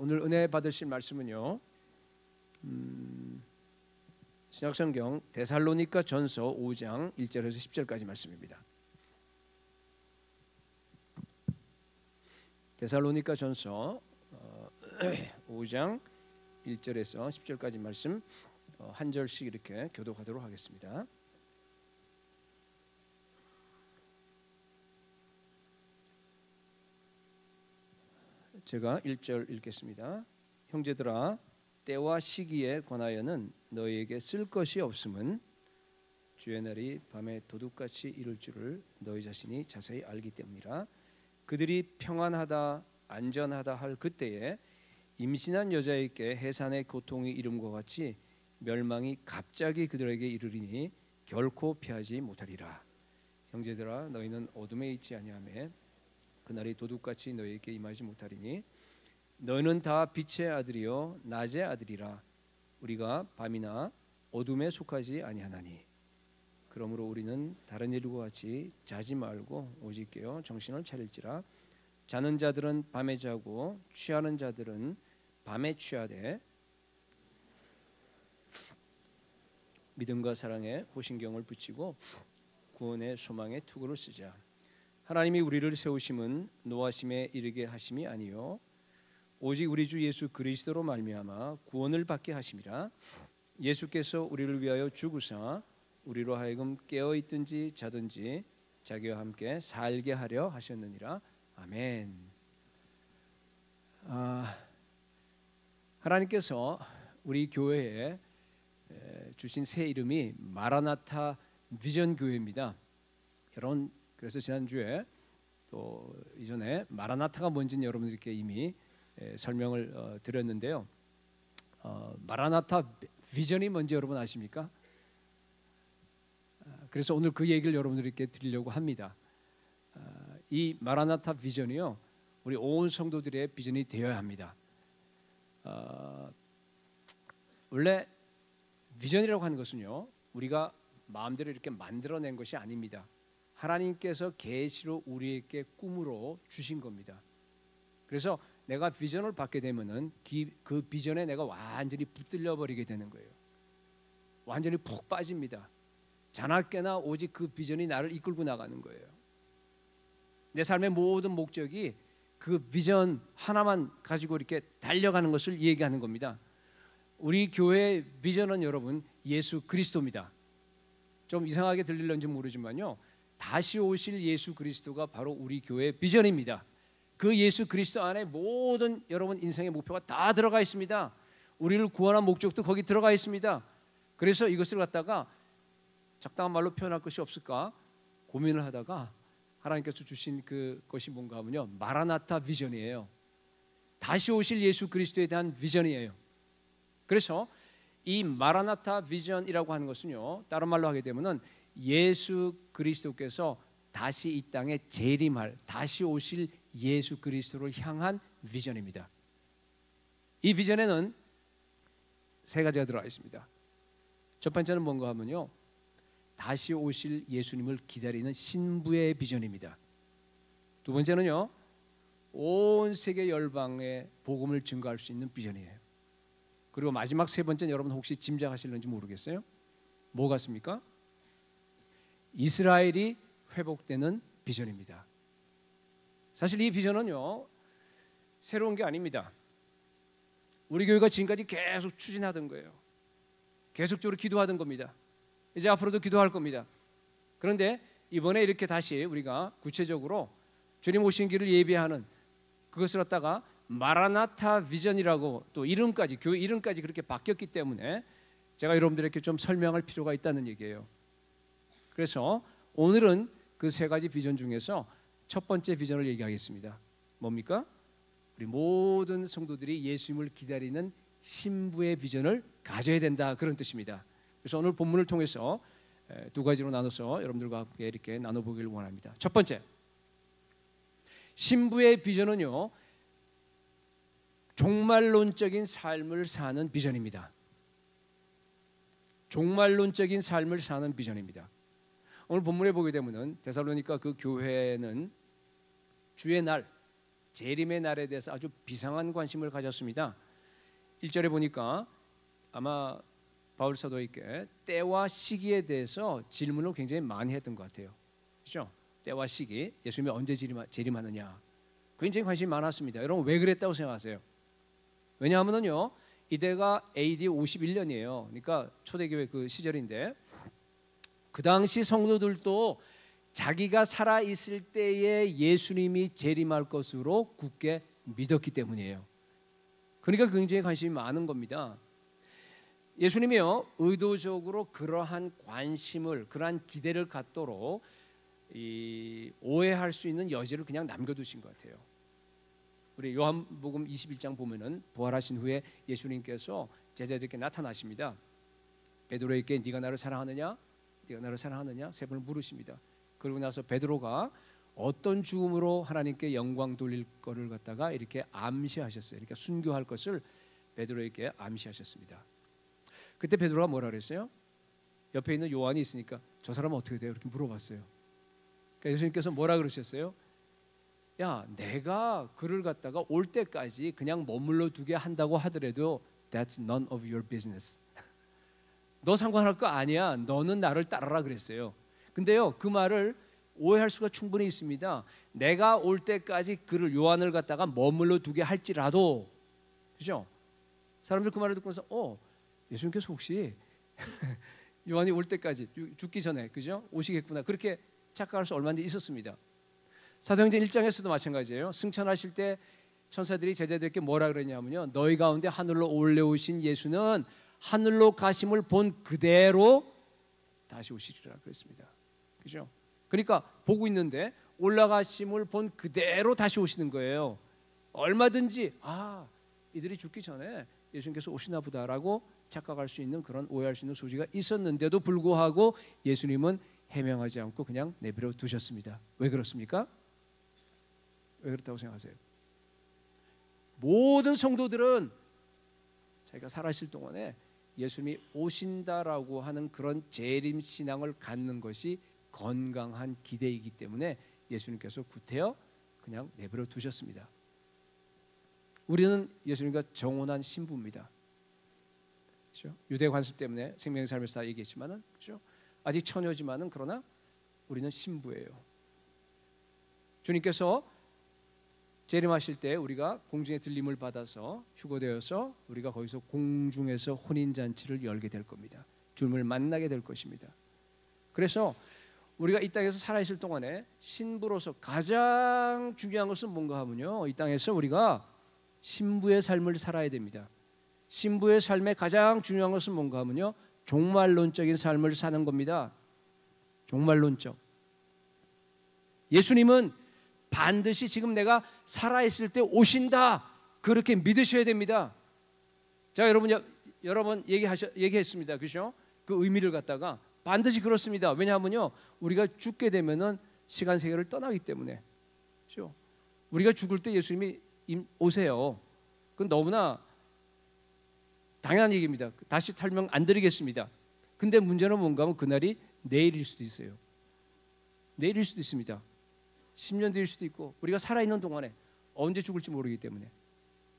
오늘 은혜 받으실 말씀은요, 신약성경 데살로니가 전서 5장 1절에서 10절까지 말씀입니다. 데살로니가 전서 5장 1절에서 10절까지 말씀 한 절씩 이렇게 교독하도록 하겠습니다. 제가 1절 읽겠습니다. 형제들아, 때와 시기에 관하여는 너희에게 쓸 것이 없음은 주의 날이 밤에 도둑같이 이룰 줄을 너희 자신이 자세히 알기 때문이라. 그들이 평안하다 안전하다 할 그때에 임신한 여자에게 해산의 고통이 이름과 같이 멸망이 갑자기 그들에게 이르리니 결코 피하지 못하리라. 형제들아, 너희는 어둠에 있지 아니하며 그날이 도둑같이 너희에게 임하지 못하리니 너희는 다 빛의 아들이요 낮의 아들이라. 우리가 밤이나 어둠에 속하지 아니하나니 그러므로 우리는 다른 일과 같이 자지 말고 오직 깨어 정신을 차릴지라. 자는 자들은 밤에 자고 취하는 자들은 밤에 취하되 믿음과 사랑에 호신경을 붙이고 구원의 소망에 투구를 쓰자. 하나님이 우리를 세우심은 노하심에 이르게 하심이 아니요 오직 우리 주 예수 그리스도로 말미암아 구원을 받게 하심이라. 예수께서 우리를 위하여 죽으사 우리로 하여금 깨어 있든지 자든지 자기와 함께 살게 하려 하셨느니라. 아멘. 하나님께서 우리 교회에 주신 새 이름이 마라나타 비전 교회입니다. 여러분, 그래서 지난주에 또 이전에 마라나타가 뭔지는 여러분들께 이미 설명을 드렸는데요. 마라나타 비전이 뭔지 여러분 아십니까? 그래서 오늘 그 얘기를 여러분들께 드리려고 합니다. 이 마라나타 비전이요, 우리 온 성도들의 비전이 되어야 합니다. 원래 비전이라고 하는 것은요, 우리가 마음대로 이렇게 만들어낸 것이 아닙니다. 하나님께서 계시로 우리에게 꿈으로 주신 겁니다. 그래서 내가 비전을 받게 되면은 그 비전에 내가 완전히 붙들려 버리게 되는 거예요. 완전히 푹 빠집니다. 자나깨나 오직 그 비전이 나를 이끌고 나가는 거예요. 내 삶의 모든 목적이 그 비전 하나만 가지고 이렇게 달려가는 것을 얘기하는 겁니다. 우리 교회의 비전은 여러분 예수 그리스도입니다. 좀 이상하게 들릴런지 모르지만요, 다시 오실 예수 그리스도가 바로 우리 교회의 비전입니다. 그 예수 그리스도 안에 모든 여러분 인생의 목표가 다 들어가 있습니다. 우리를 구원한 목적도 거기 들어가 있습니다. 그래서 이것을 갖다가 적당한 말로 표현할 것이 없을까 고민을 하다가 하나님께서 주신 그것이 뭔가 하면요, 마라나타 비전이에요. 다시 오실 예수 그리스도에 대한 비전이에요. 그래서 이 마라나타 비전이라고 하는 것은요, 다른 말로 하게 되면은 예수 그리스도께서 다시 이 땅에 재림할, 다시 오실 예수 그리스도를 향한 비전입니다. 이 비전에는 세 가지가 들어가 있습니다. 첫 번째는 뭔가 하면요, 다시 오실 예수님을 기다리는 신부의 비전입니다. 두 번째는요, 온 세계 열방의 복음을 증거할 수 있는 비전이에요. 그리고 마지막 세 번째는 여러분 혹시 짐작하실는지 모르겠어요. 뭐 같습니까? 이스라엘이 회복되는 비전입니다. 사실 이 비전은요, 새로운 게 아닙니다. 우리 교회가 지금까지 계속 추진하던 거예요. 계속적으로 기도하던 겁니다. 이제 앞으로도 기도할 겁니다. 그런데 이번에 이렇게 다시 우리가 구체적으로 주님 오신 길을 예비하는 그것을 갖다가 마라나타 비전이라고 또 이름까지, 교회 이름까지 그렇게 바뀌었기 때문에 제가 여러분들에게 좀 설명할 필요가 있다는 얘기예요. 그래서 오늘은 그 세 가지 비전 중에서 첫 번째 비전을 얘기하겠습니다. 뭡니까? 우리 모든 성도들이 예수님을 기다리는 신부의 비전을 가져야 된다, 그런 뜻입니다. 그래서 오늘 본문을 통해서 두 가지로 나눠서 여러분들과 함께 이렇게 나눠보기를 원합니다. 첫 번째, 신부의 비전은요, 종말론적인 삶을 사는 비전입니다. 종말론적인 삶을 사는 비전입니다. 오늘 본문에 보게 되면은 데살로니가 그 교회는 주의 날, 재림의 날에 대해서 아주 비상한 관심을 가졌습니다. 1절에 보니까 아마 바울 사도에게 때와 시기에 대해서 질문을 굉장히 많이 했던 것 같아요. 그렇죠? 때와 시기, 예수님이 언제 재림하느냐, 굉장히 관심이 많았습니다. 여러분 왜 그랬다고 생각하세요? 왜냐하면요, 이때가 AD 51년이에요. 그러니까 초대교회 그 시절인데, 그 당시 성도들도 자기가 살아 있을 때에 예수님이 재림할 것으로 굳게 믿었기 때문이에요. 그러니까 굉장히 관심이 많은 겁니다. 예수님이요, 의도적으로 그러한 관심을, 그러한 기대를 갖도록 오해할 수 있는 여지를 그냥 남겨두신 것 같아요. 우리 요한복음 21장 보면은 부활하신 후에 예수님께서 제자들에게 나타나십니다. 베드로에게 네가 나를 사랑하느냐, 네가 나를 사랑하느냐 세 번을 물으십니다. 그러고 나서 베드로가 어떤 죽음으로 하나님께 영광 돌릴 거를 갖다가 이렇게 암시하셨어요. 그러니까 순교할 것을 베드로에게 암시하셨습니다. 그때 베드로가 뭐라 그랬어요? 옆에 있는 요한이 있으니까 저 사람은 어떻게 돼요? 이렇게 물어봤어요. 그러니까 예수님께서 뭐라 그러셨어요? 야, 내가 그를 갖다가 올 때까지 그냥 머물러 두게 한다고 하더라도 That's none of your business. 너 상관할 거 아니야. 너는 나를 따라라 그랬어요. 근데요, 그 말을 오해할 수가 충분히 있습니다. 내가 올 때까지 그를, 요한을 갖다가 머물러 두게 할지라도, 그죠? 사람들 그 말을 듣고서 예수님께서 혹시 요한이 올 때까지, 죽기 전에, 그죠? 오시겠구나, 그렇게 착각할 수 얼마나 있었습니다. 사도행전 1장에서도 마찬가지예요. 승천하실 때 천사들이 제자들에게 뭐라 그러냐면요, 너희 가운데 하늘로 올라오신 예수는 하늘로 가심을 본 그대로 다시 오시리라 그랬습니다. 그죠? 그러니까 보고 있는데 올라가심을 본 그대로 다시 오시는 거예요. 얼마든지 이들이 죽기 전에 예수님께서 오시나 보다라고 착각할 수 있는, 그런 오해할 수 있는 소지가 있었는데도 불구하고 예수님은 해명하지 않고 그냥 내버려 두셨습니다. 왜 그렇습니까? 왜 그렇다고 생각하세요? 모든 성도들은 자기가 살아있을 동안에 예수님이 오신다라고 하는 그런 재림 신앙을 갖는 것이 건강한 기대이기 때문에 예수님께서 구태여 그냥 내버려 두셨습니다. 우리는 예수님과 정혼한 신부입니다. 그렇죠? 유대 관습 때문에 생명의 삶을 다 얘기했지만은, 그렇죠? 아직 처녀지만은 그러나 우리는 신부예요. 주님께서 재림하실 때 우리가 공중의 들림을 받아서 휴거되어서 우리가 거기서 공중에서 혼인잔치를 열게 될 겁니다. 주님을 만나게 될 것입니다. 그래서 우리가 이 땅에서 살아있을 동안에 신부로서 가장 중요한 것은 뭔가 하면요, 이 땅에서 우리가 신부의 삶을 살아야 됩니다. 신부의 삶의 가장 중요한 것은 뭔가 하면요, 종말론적인 삶을 사는 겁니다. 종말론적. 예수님은 반드시 지금 내가 살아있을 때 오신다, 그렇게 믿으셔야 됩니다. 자, 여러 번 얘기했습니다. 그렇죠? 그 의미를 갖다가 반드시 그렇습니다. 왜냐하면요, 우리가 죽게 되면은 시간 세계를 떠나기 때문에, 그렇죠? 우리가 죽을 때 예수님이 오세요. 그건 너무나 당연한 얘기입니다. 다시 설명 안 드리겠습니다. 근데 문제는 뭔가 하면 그날이 내일일 수도 있어요. 내일일 수도 있습니다. 10년 뒤일 수도 있고, 우리가 살아있는 동안에 언제 죽을지 모르기 때문에.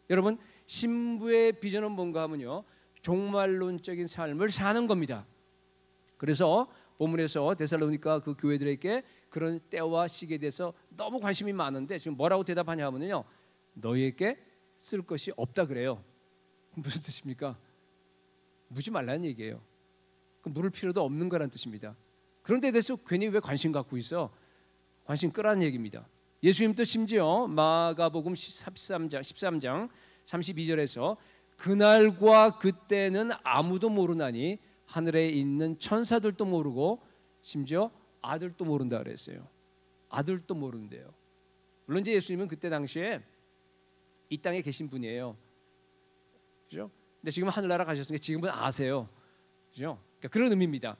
여러분, 신부의 비전은 뭔가 하면요, 종말론적인 삶을 사는 겁니다. 그래서 본문에서 데살로니가 그 교회들에게 그런 때와 시기에 대해서 너무 관심이 많은데 지금 뭐라고 대답하냐 하면요, 너희에게 쓸 것이 없다 그래요. 무슨 뜻입니까? 묻지 말라는 얘기예요. 물을 필요도 없는 거란 뜻입니다. 그런데 대해서 괜히 왜 관심 갖고 있어? 관심 끄라는 얘기입니다. 예수님도 심지어 마가복음 13장 32절에서 그날과 그때는 아무도 모르나니 하늘에 있는 천사들도 모르고 심지어 아들도 모른다 그랬어요. 아들도 모른대요. 물론 이제 예수님은 그때 당시에 이 땅에 계신 분이에요. 그죠? 근데 지금 하늘나라 가셨으니까 지금은 아세요. 그죠? 그러니까 그런 의미입니다.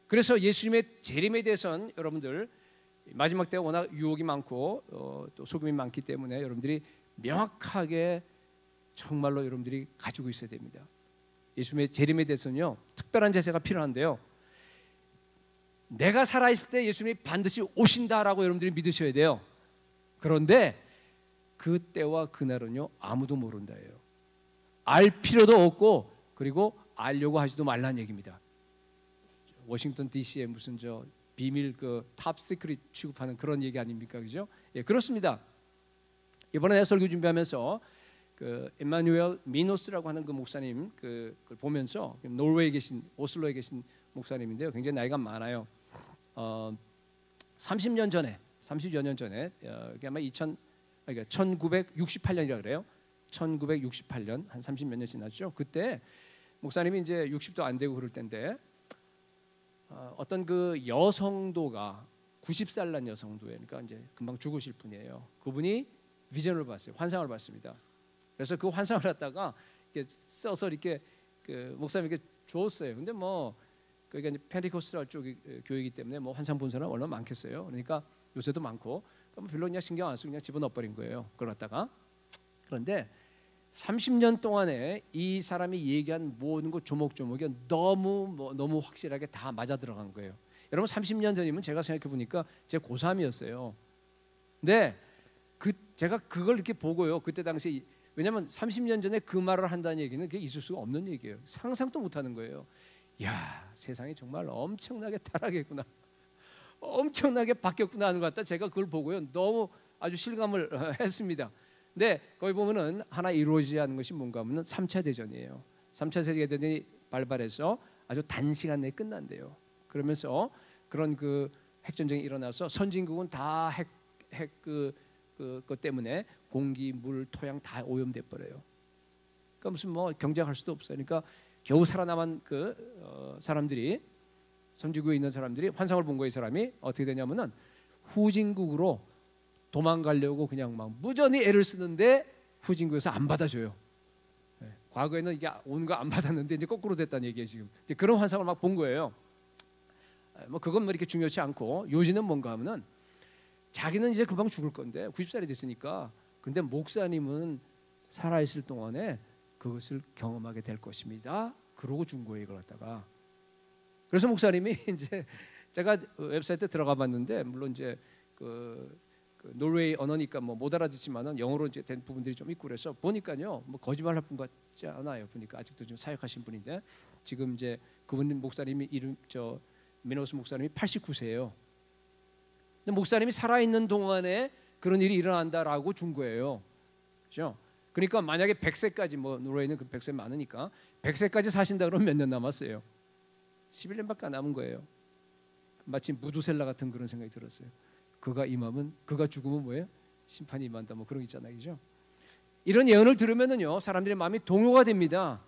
그래서 예수님의 재림에 대해서는 여러분들 마지막 때 워낙 유혹이 많고 또 속임이 많기 때문에 여러분들이 명확하게 정말로 여러분들이 가지고 있어야 됩니다. 예수님의 재림에 대해서는요, 특별한 제세가 필요한데요, 내가 살아있을 때 예수님이 반드시 오신다라고 여러분들이 믿으셔야 돼요. 그런데 그 때와 그날은요 아무도 모른다예요. 알 필요도 없고 그리고 알려고 하지도 말라는 얘기입니다. 워싱턴 DC에 무슨 저 비밀 그 탑 시크릿 취급하는 그런 얘기 아닙니까, 그죠? 예, 그렇습니다. 이번에 설교 준비하면서 그 임마누엘 미노스라고 하는 그 목사님 그걸 보면서 노르웨이에 계신 오슬로에 계신 목사님인데요, 굉장히 나이가 많아요. 30년 전에 이게 아마 1968년이라 그래요. 1968년 한 30몇 년 지났죠. 그때 목사님이 이제 60도 안 되고 그럴 때인데 어떤 그 여성도가 90살 난 여성도에 그러니까 이제 금방 죽으실 분이에요. 그분이 비전을 봤어요. 환상을 봤습니다. 그래서 그 환상을 갖다가 이렇게 써서 이렇게 그 목사님에게 줬어요. 근데 뭐 그게 펜테코스탈 쪽 교회이기 때문에 뭐 환상 본 사람 얼마나 많겠어요. 그러니까 요새도 많고 그럼 별로 그냥 신경 안 쓰고 그냥 집어넣어 버린 거예요. 그걸 갖다가. 그런데 30년 동안에 이 사람이 얘기한 모든 것 조목조목이 너무 확실하게 다 맞아 들어간 거예요. 여러분 30년 전이면 제가 생각해 보니까 제 고3이었어요. 근데 제가 그걸 이렇게 보고요. 그때 당시 왜냐하면 30년 전에 그 말을 한다는 얘기는 그게 있을 수가 없는 얘기예요. 상상도 못하는 거예요. 야, 세상이 정말 엄청나게 타락했구나, 엄청나게 바뀌었구나 하는 것 같다. 제가 그걸 보고요, 너무 아주 실감을 했습니다. 근데 거기 보면은 하나 이루어지지 않은 것이 뭔가 하면은 3차 대전이에요. 3차 세계대전이 발발해서 아주 단시간 내에 끝난대요. 그러면서 그런 그 핵전쟁이 일어나서 선진국은 다 그것 때문에 공기, 물, 토양 다 오염돼 버려요. 그러니까 무슨 뭐 경쟁할 수도 없어요. 그러니까 겨우 살아남은 그 사람들이 선진국에 있는 사람들이 환상을 본 거예요. 이 사람이 어떻게 되냐면은 후진국으로 도망가려고 그냥 막 무전히 애를 쓰는데 후진국에서 안 받아줘요. 네. 과거에는 이게 오는 거 안 받았는데 이제 거꾸로 됐다는 얘기예요. 지금 이제 그런 환상을 막 본 거예요. 뭐 그건 뭐 이렇게 중요치 않고 요지는 뭔가 하면은 자기는 이제 금방 죽을 건데 90살이 됐으니까 근데 목사님은 살아있을 동안에 그것을 경험하게 될 것입니다. 그러고 준 거예요, 이걸 갖다가. 그래서 목사님이 이제 제가 웹사이트에 들어가 봤는데 물론 이제 그 노르웨이 언어니까 뭐 못 알아듣지만은 영어로 이제 된 부분들이 좀 있고 그래서 보니까요 뭐 거짓말할 분 같지 않아요. 보니까 아직도 좀 사역하신 분인데 지금 이제 그분 목사님이 이름 미노스 목사님이 89세예요. 근데 목사님이 살아있는 동안에 그런 일이 일어난다라고 준 거예요. 그렇죠? 그러니까 만약에 100세까지 뭐 노르웨이는 그 100세 많으니까 100세까지 사신다 그러면 몇 년 남았어요? 11년밖에 안 남은 거예요. 마치 무두셀라 같은 그런 생각이 들었어요. 그가 임하면 그가 죽으면 뭐예요? 심판이 임한다 뭐 그런 거 있잖아요. 그죠? 이런 예언을 들으면은요 사람들의 마음이 동요가 됩니다.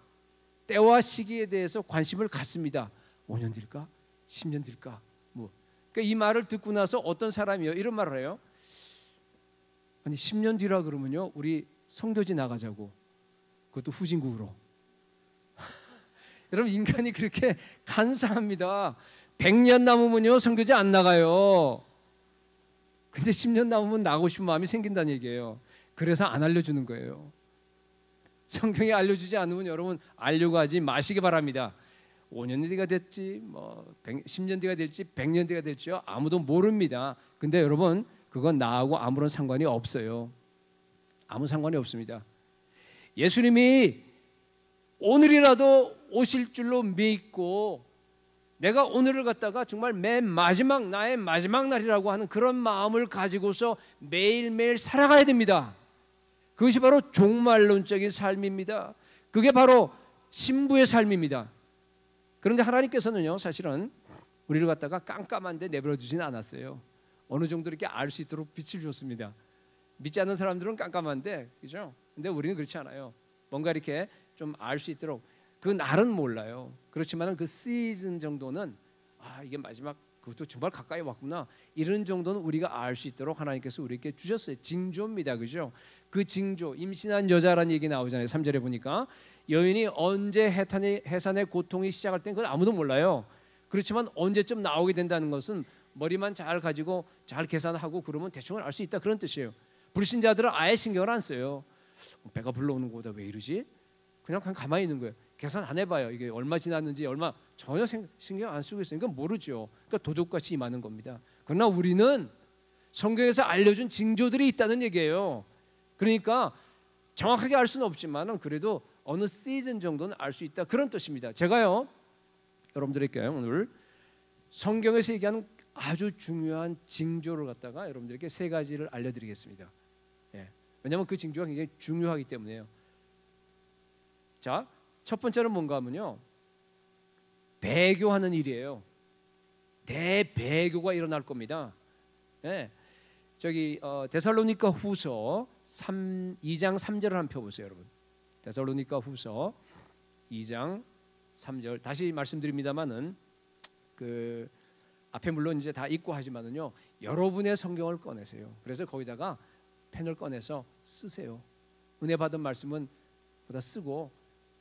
때와 시기에 대해서 관심을 갖습니다. 5년 뒤일까? 10년 뒤일까? 뭐. 그러니까 이 말을 듣고 나서 어떤 사람이요 이런 말을 해요. 아니 10년 뒤라 그러면요 우리 선교지 나가자고. 그것도 후진국으로. 여러분 인간이 그렇게 간사합니다. 100년 남으면요 선교지 안 나가요. 근데 10년 남으면 나가고 싶은 마음이 생긴다는 얘기예요. 그래서 안 알려주는 거예요. 성경에 알려주지 않으면 여러분 알려고 하지 마시기 바랍니다. 5년 뒤가 됐지 뭐 10년 뒤가 될지 100년 뒤가 될지요 아무도 모릅니다. 근데 여러분 그건 나하고 아무런 상관이 없어요. 아무 상관이 없습니다. 예수님이 오늘이라도 오실 줄로 믿고 내가 오늘을 갖다가 정말 나의 마지막 날이라고 하는 그런 마음을 가지고서 매일매일 살아가야 됩니다. 그것이 바로 종말론적인 삶입니다. 그게 바로 신부의 삶입니다. 그런데 하나님께서는요 사실은 우리를 갖다가 깜깜한데 내버려 두지는 않았어요. 어느 정도 이렇게 알 수 있도록 빛을 줬습니다. 믿지 않는 사람들은 깜깜한데 그죠? 근데 우리는 그렇지 않아요. 뭔가 이렇게 좀 알 수 있도록 그 날은 몰라요. 그렇지만 그 시즌 정도는 이게 마지막 그것도 정말 가까이 왔구나 이런 정도는 우리가 알 수 있도록 하나님께서 우리에게 주셨어요. 징조입니다. 그죠? 그 징조 임신한 여자라는 얘기 나오잖아요. 3절에 보니까 여인이 언제 해산의 고통이 시작할 땐 그건 아무도 몰라요. 그렇지만 언제쯤 나오게 된다는 것은 머리만 잘 가지고 잘 계산하고 그러면 대충 알 수 있다 그런 뜻이에요. 불신자들은 아예 신경을 안 써요. 배가 불러오는 거보다 왜 이러지? 그냥 가만히 있는 거예요. 계산 안 해봐요. 이게 얼마 지났는지 얼마 전혀 신경 안 쓰고 있으니까 모르죠. 그러니까 도둑같이 임하는 겁니다. 그러나 우리는 성경에서 알려준 징조들이 있다는 얘기예요. 그러니까 정확하게 알 수는 없지만은 그래도 어느 시즌 정도는 알 수 있다, 그런 뜻입니다. 제가요 여러분들에게 오늘 성경에서 얘기하는 아주 중요한 징조를 갖다가 여러분들에게 세 가지를 알려드리겠습니다. 예. 왜냐하면 그 징조가 굉장히 중요하기 때문에요. 자, 첫 번째는 뭔가 하면요, 배교하는 일이에요. 대배교가 일어날 겁니다. 예. 저기 데살로니가 후서 2장 3절을 한번 펴보세요, 여러분. 데살로니가 후서 2장 3절 다시 말씀드립니다만은 그 앞에 물론 이제 다 읽고 하지만은요, 여러분의 성경을 꺼내세요. 그래서 거기다가 펜을 꺼내서 쓰세요. 은혜 받은 말씀은 거기다 쓰고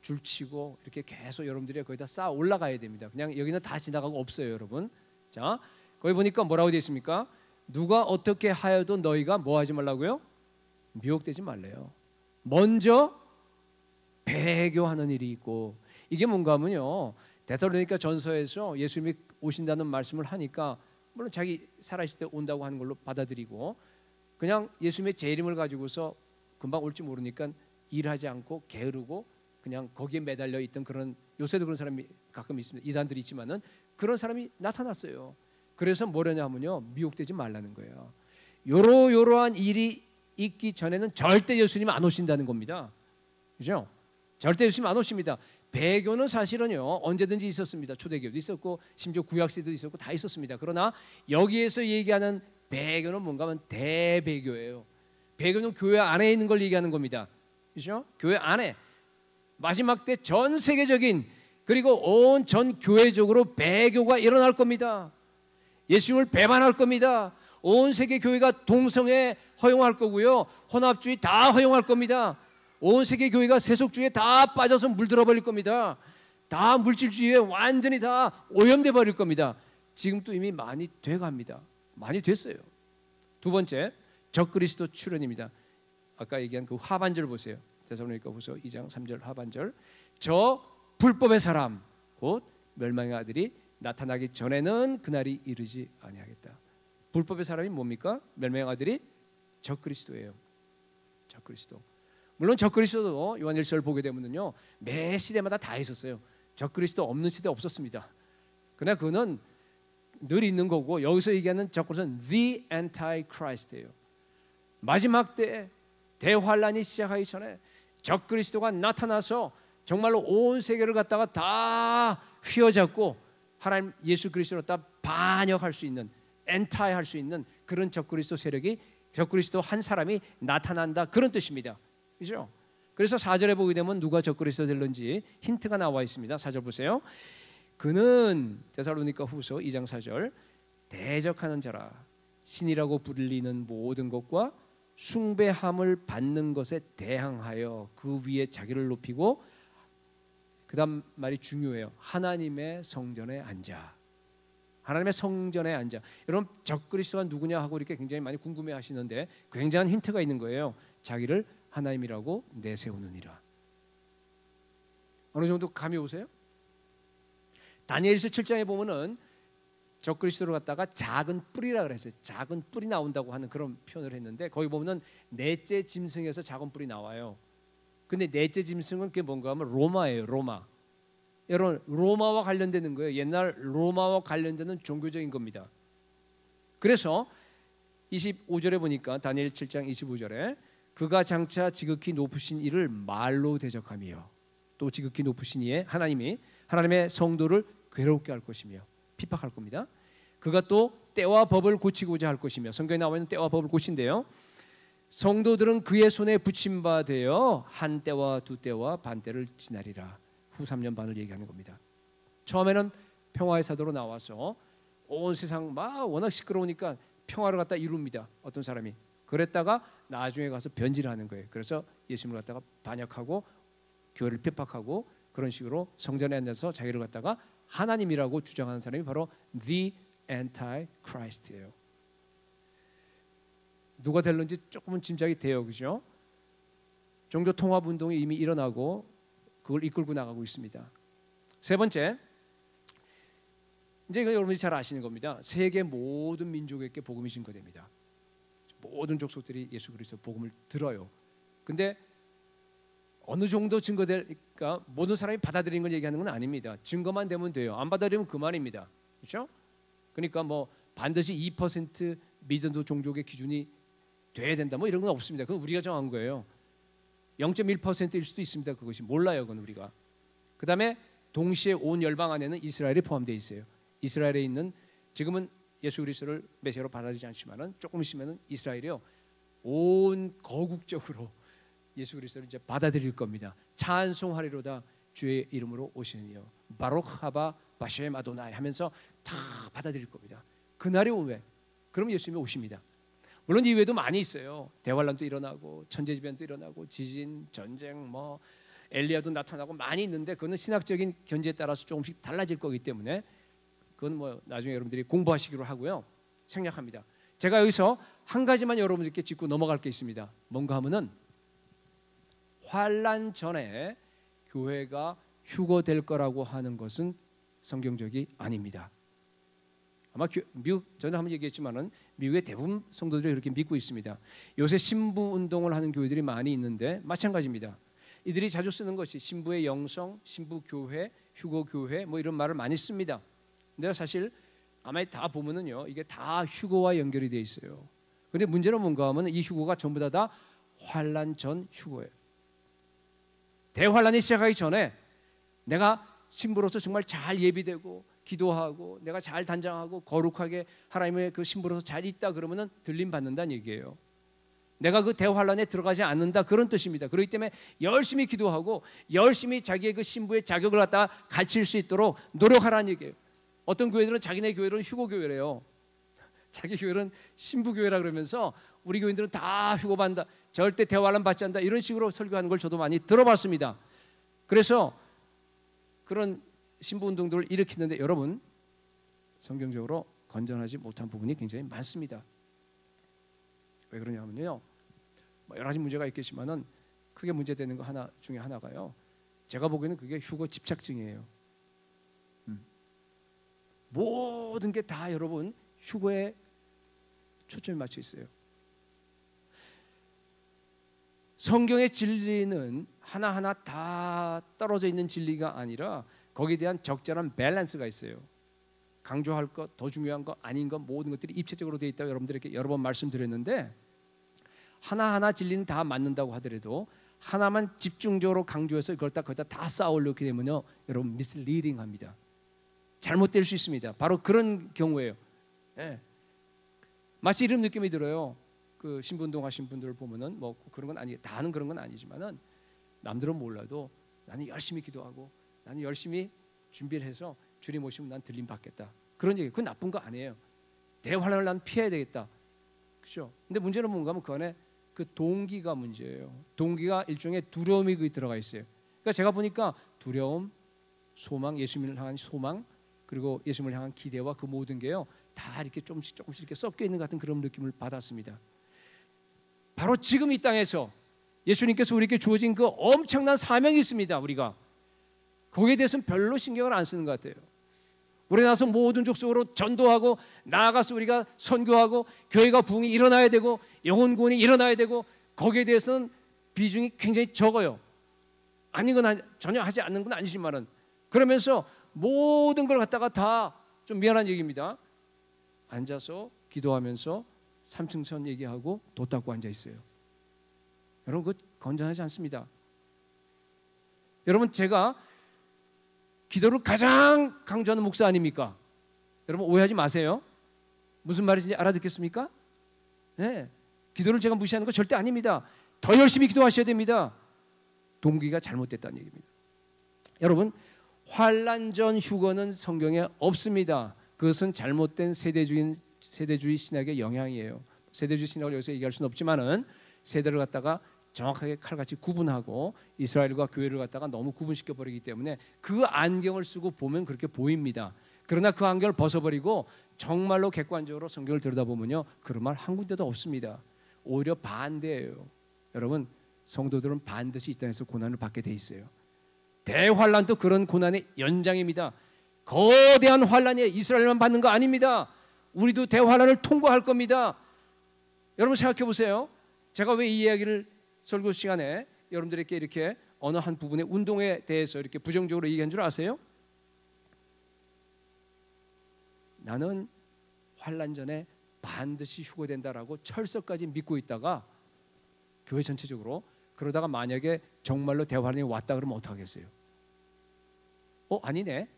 줄치고 이렇게 계속 여러분들이 거기다 쌓아 올라가야 됩니다. 그냥 여기는 다 지나가고 없어요, 여러분. 자, 거기 보니까 뭐라고 되어 있습니까? 누가 어떻게 하여도 너희가 뭐 하지 말라고요? 미혹되지 말래요. 먼저 배교하는 일이 있고, 이게 뭔가 하면요, 데살로니가 전서에서 예수님이 오신다는 말씀을 하니까 물론 자기 살아있을 때 온다고 하는 걸로 받아들이고, 그냥 예수님의 제 이름을 가지고서 금방 올지 모르니까 일하지 않고 게으르고 그냥 거기에 매달려 있던 그런, 요새도 그런 사람이 가끔 있습니다. 이단들이 있지만은 그런 사람이 나타났어요. 그래서 뭐라냐 하면요, 미혹되지 말라는 거예요. 요러한 일이 있기 전에는 절대 예수님 안 오신다는 겁니다. 그죠? 절대 예수님 안 오십니다. 배교는 사실은요 언제든지 있었습니다. 초대교도 있었고 심지어 구약시대도 있었고 다 있었습니다. 그러나 여기에서 얘기하는 배교는 뭔가 하면 대배교예요. 배교는 교회 안에 있는 걸 얘기하는 겁니다. 그죠? 교회 안에 마지막 때 전 세계적인, 그리고 온 전 교회적으로 배교가 일어날 겁니다. 예수님을 배반할 겁니다. 온 세계 교회가 동성애 허용할 거고요, 혼합주의 다 허용할 겁니다. 온 세계 교회가 세속주의에 다 빠져서 물들어 버릴 겁니다. 다 물질주의에 완전히 다 오염돼 버릴 겁니다. 지금도 이미 많이 돼갑니다. 많이 됐어요. 두 번째, 적그리스도 출현입니다. 아까 얘기한 그 하반절 보세요. 데살로니가 후서 2장 3절 하반절. 저 불법의 사람 곧 멸망의 아들이 나타나기 전에는 그날이 이르지 아니하겠다. 불법의 사람이 뭡니까? 멸망의 아들이 적그리스도예요. 적그리스도. 물론 적그리스도도 요한일서를 보게 되면요 매 시대마다 다 있었어요. 적그리스도 없는 시대 없었습니다. 그러나 그는 늘 있는 거고, 여기서 얘기하는 적그리스도는 the antichrist예요. 마지막 때 대환란이 시작하기 전에 적그리스도가 나타나서 정말로 온 세계를 갖다가 다 휘어잡고 하나님 예수 그리스도로 다 반역할 수 있는, 엔타이 할 수 있는 그런 적그리스도 세력이, 적그리스도 한 사람이 나타난다, 그런 뜻입니다. 그죠? 그래서 4절에 보게 되면 누가 적그리스도 될런지 힌트가 나와 있습니다. 4절 보세요. 그는 데살로니가 후서 2장 4절 대적하는 자라, 신이라고 불리는 모든 것과 숭배함을 받는 것에 대항하여 그 위에 자기를 높이고, 그 다음 말이 중요해요. 하나님의 성전에 앉아. 하나님의 성전에 앉아. 여러분 적그리스도가 누구냐 하고 이렇게 굉장히 많이 궁금해하시는데 굉장한 힌트가 있는 거예요. 자기를 하나님이라고 내세우느니라. 어느 정도 감이 오세요? 다니엘서 7장에 보면은 적그리스도를 갖다가 작은 뿌리라 그랬어요. 작은 뿌리 나온다고 하는 그런 표현을 했는데, 거기 보면은 넷째 짐승에서 작은 뿌리 나와요. 근데 넷째 짐승은 그게 뭔가 하면 로마예요. 로마. 여러분 로마와 관련되는 거예요. 옛날 로마와 관련되는 종교적인 겁니다. 그래서 25절에 보니까 다니엘 7장 25절에 그가 장차 지극히 높으신 이를 말로 대적하며, 또 지극히 높으신 이의 하나님이 하나님의 성도를 괴롭게 할 것이며 핍박할 겁니다. 그가 또 때와 법을 고치고자 할 것이며, 성경에 나와 있는 때와 법을 고친대요. 성도들은 그의 손에 붙임바 되어 한 때와 두 때와 반 때를 지나리라. 후 3년 반을 얘기하는 겁니다. 처음에는 평화의 사도로 나와서 온 세상 막 워낙 시끄러우니까 평화를 갖다 이룹니다. 어떤 사람이. 그랬다가 나중에 가서 변질을 하는 거예요. 그래서 예수님을 갖다가 반역하고 교회를 핍박하고 그런 식으로 성전에 앉아서 자기를 갖다가 하나님이라고 주장하는 사람이 바로 the antichrist예요. 누가 될는지 조금은 짐작이 돼요. 그죠? 종교 통합 운동이 이미 일어나고 그걸 이끌고 나가고 있습니다. 세 번째, 이제 이거 여러분이 잘 아시는 겁니다. 세계 모든 민족에게 복음이 증거됩니다. 모든 족속들이 예수 그리스도 복음을 들어요. 근데 어느 정도 증거될까? 모든 사람이 받아들이는 걸 얘기하는 건 아닙니다. 증거만 되면 돼요. 안 받아들이면 그만입니다. 그렇죠? 그러니까 뭐 반드시 2% 미전도 종족의 기준이 돼야 된다 뭐 이런 건 없습니다. 그건 우리가 정한 거예요. 0.1%일 수도 있습니다. 그것이 몰라요. 그건 우리가. 그다음에 동시에 온 열방 안에는 이스라엘이 포함되어 있어요. 이스라엘에 있는 지금은 예수 그리스도를 메시아로 받아들이지 않지만은 조금 있으면은 이스라엘이요 온 거국적으로 예수 그리스도를 이제 받아들일 겁니다. 찬송하리로다 주의 이름으로 오시니요 바록 하바 바셈 아도나이 하면서 다 받아들일 겁니다. 그날이 오면 그럼 예수님이 오십니다. 물론 이외에도 많이 있어요. 대환란도 일어나고 천재지변도 일어나고 지진, 전쟁, 뭐 엘리야도 나타나고 많이 있는데 그거는 신학적인 견지에 따라서 조금씩 달라질 거기 때문에 그건 뭐 나중에 여러분들이 공부하시기로 하고요. 생략합니다. 제가 여기서 한 가지만 여러분들께 짚고 넘어갈 게 있습니다. 뭔가 하면은 환란 전에 교회가 휴거될 거라고 하는 것은 성경적이 아닙니다. 아마 미국 저는 한번 얘기했지만은 미국의 대부분 성도들이 그렇게 믿고 있습니다. 요새 신부 운동을 하는 교회들이 많이 있는데 마찬가지입니다. 이들이 자주 쓰는 것이 신부의 영성, 신부 교회, 휴거 교회 뭐 이런 말을 많이 씁니다. 근데 사실 가만히 다 보면은요 이게 다 휴거와 연결이 돼 있어요. 근데 문제는 뭔가 하면 이 휴거가 전부 다 환란 전 휴거예요. 대환란이 시작하기 전에 내가 신부로서 정말 잘 예비되고 기도하고 내가 잘 단장하고 거룩하게 하나님의 그 신부로서 잘 있다 그러면은 들림 받는다는 얘기예요. 내가 그 대환란에 들어가지 않는다 그런 뜻입니다. 그렇기 때문에 열심히 기도하고 열심히 자기의 그 신부의 자격을 갖다 갖출 수 있도록 노력하라는 얘기예요. 어떤 교회들은 자기네 교회는 휴거 교회래요. 자기 교회는 신부 교회라 그러면서 우리 교인들은 다 휴거 받는다. 절대 대환란 받지 않는다. 이런 식으로 설교하는 걸 저도 많이 들어봤습니다. 그래서 그런 신부 운동들을 일으키는데 여러분 성경적으로 건전하지 못한 부분이 굉장히 많습니다. 왜 그러냐면요. 뭐 여러 가지 문제가 있겠지만은 크게 문제되는 거 하나 중에 하나가요. 제가 보기에는 그게 휴거 집착증이에요. 모든 게 다 여러분 휴거에 초점이 맞춰 있어요. 성경의 진리는 하나하나 다 떨어져 있는 진리가 아니라 거기에 대한 적절한 밸런스가 있어요. 강조할 것, 더 중요한 것, 아닌 것 모든 것들이 입체적으로 되어 있다고 여러분들에게 여러 번 말씀드렸는데 하나하나 진리는 다 맞는다고 하더라도 하나만 집중적으로 강조해서 그걸 거기다 다 쌓아올리게 되면요 여러분 미스리딩합니다. 잘못될 수 있습니다. 바로 그런 경우예요. 예. 마치 이런 느낌이 들어요. 그 신부운동 하신 분들을 보면은 뭐 그런 건 아니 다는 그런 건 아니지만은 남들은 몰라도 나는 열심히 기도하고 나는 열심히 준비를 해서 주님 오시면 난 들림 받겠다. 그런 얘기. 그건 나쁜 거 아니에요. 대환란을 난 피해야 되겠다. 그렇죠? 근데 문제는 뭔가 하면 그 안에 그 동기가 문제예요. 동기가 일종의 두려움이 거기 들어가 있어요. 그러니까 제가 보니까 두려움, 소망, 예수님을 향한 소망 그리고 예수님을 향한 기대와 그 모든 게요 다 이렇게 조금씩 이렇게 섞여 있는 것 같은 그런 느낌을 받았습니다. 바로 지금 이 땅에서 예수님께서 우리에게 주어진 그 엄청난 사명이 있습니다. 우리가 거기에 대해서는 별로 신경을 안 쓰는 것 같아요. 우리 나서 모든 족속으로 전도하고 나아가서 우리가 선교하고 교회가 부흥이 일어나야 되고 영혼 구원이 일어나야 되고 거기에 대해서는 비중이 굉장히 적어요. 아닌 건 전혀 하지 않는 건 아니지만은 그러면서 모든 걸 갖다가 다 좀 미안한 얘기입니다. 앉아서 기도하면서 삼층천 얘기하고 도 닦고 앉아 있어요. 여러분 그거 건전하지 않습니다. 여러분 제가 기도를 가장 강조하는 목사 아닙니까? 여러분 오해하지 마세요. 무슨 말인지 알아듣겠습니까? 네. 기도를 제가 무시하는 거 절대 아닙니다. 더 열심히 기도하셔야 됩니다. 동기가 잘못됐다는 얘기입니다. 여러분 환란 전 휴거는 성경에 없습니다. 그것은 잘못된 세대주의 신학의 영향이에요. 세대주의 신학을 여기서 얘기할 수는 없지만은 세대를 갖다가 정확하게 칼같이 구분하고 이스라엘과 교회를 갖다가 너무 구분시켜 버리기 때문에 그 안경을 쓰고 보면 그렇게 보입니다. 그러나 그 안경을 벗어버리고 정말로 객관적으로 성경을 들여다보면요 그런 말 한 군데도 없습니다. 오히려 반대예요. 여러분 성도들은 반드시 이 땅에서 고난을 받게 돼 있어요. 대환란도 그런 고난의 연장입니다. 거대한 환란이 이스라엘만 받는 거 아닙니다. 우리도 대환란을 통과할 겁니다. 여러분 생각해 보세요. 제가 왜 이 이야기를 설교 시간에 여러분들에게 이렇게 어느 한 부분의 운동에 대해서 이렇게 부정적으로 얘기한 줄 아세요? 나는 환난 전에 반드시 휴거된다라고 철석까지 믿고 있다가 교회 전체적으로 그러다가 만약에 정말로 대환란이 왔다 그러면 어떡하겠어요? 아니네.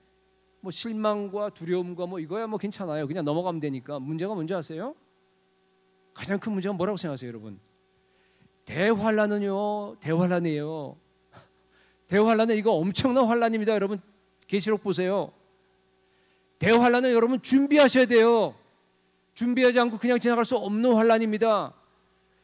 뭐 실망과 두려움과 뭐 이거야 뭐 괜찮아요. 그냥 넘어가면 되니까. 문제가 뭔지 아세요? 가장 큰 문제가 뭐라고 생각하세요, 여러분? 대환란은요, 대환란이에요. 대환란은 이거 엄청난 환란입니다, 여러분. 계시록 보세요. 대환란은 여러분 준비하셔야 돼요. 준비하지 않고 그냥 지나갈 수 없는 환란입니다.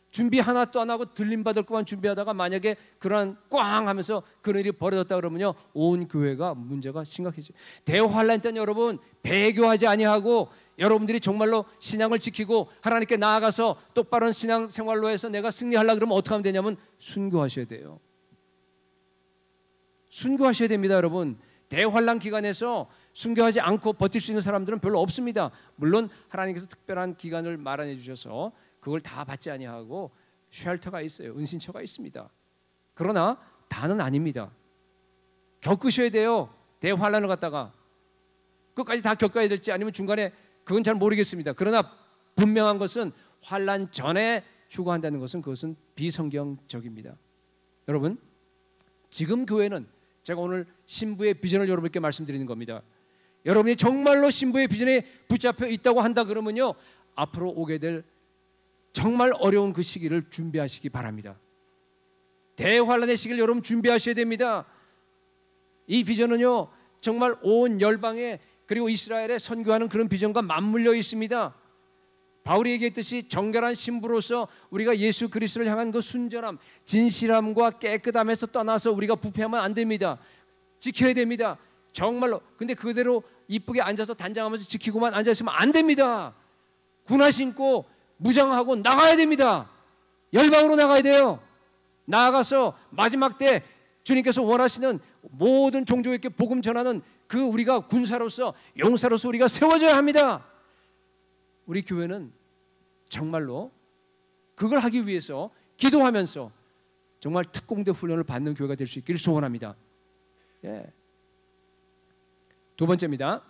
준비 하나도 안 하고 들림받을 것만 준비하다가 만약에 그러한 꽝 하면서 그런 일이 벌어졌다 그러면요, 온 교회가 문제가 심각해져요. 대환란 때는 여러분 배교하지 아니하고 여러분들이 정말로 신앙을 지키고 하나님께 나아가서 똑바른 신앙 생활로 해서 내가 승리하려고 그러면 어떻게 하면 되냐면 순교하셔야 돼요. 순교하셔야 됩니다, 여러분. 대환란 기간에서 순교하지 않고 버틸 수 있는 사람들은 별로 없습니다. 물론 하나님께서 특별한 기간을 마련해 주셔서 그걸 다 받지 아니하고 쉘터가 있어요. 은신처가 있습니다. 그러나 다는 아닙니다. 겪으셔야 돼요. 대환란을 갖다가 끝까지 다 겪어야 될지 아니면 중간에 그건 잘 모르겠습니다. 그러나 분명한 것은 환란 전에 휴거한다는 것은 그것은 비성경적입니다. 여러분, 지금 교회는 제가 오늘 신부의 비전을 여러분께 말씀드리는 겁니다. 여러분이 정말로 신부의 비전에 붙잡혀 있다고 한다 그러면요, 앞으로 오게 될 정말 어려운 그 시기를 준비하시기 바랍니다. 대환란의 시기를 여러분 준비하셔야 됩니다. 이 비전은요, 정말 온 열방에 그리고 이스라엘에 선교하는 그런 비전과 맞물려 있습니다. 바울이 얘기했듯이 정결한 신부로서 우리가 예수 그리스도를 향한 그 순전함, 진실함과 깨끗함에서 떠나서 우리가 부패하면 안 됩니다. 지켜야 됩니다. 정말로. 근데 그대로 이쁘게 앉아서 단장하면서 지키고만 앉아있으면 안 됩니다. 군화 신고 무장하고 나가야 됩니다. 열방으로 나가야 돼요. 나아가서 마지막 때 주님께서 원하시는 모든 종족에게 복음 전하는 그 우리가 군사로서 용사로서 우리가 세워져야 합니다. 우리 교회는 정말로 그걸 하기 위해서 기도하면서 정말 특공대 훈련을 받는 교회가 될 수 있기를 소원합니다. 예. 두 번째입니다.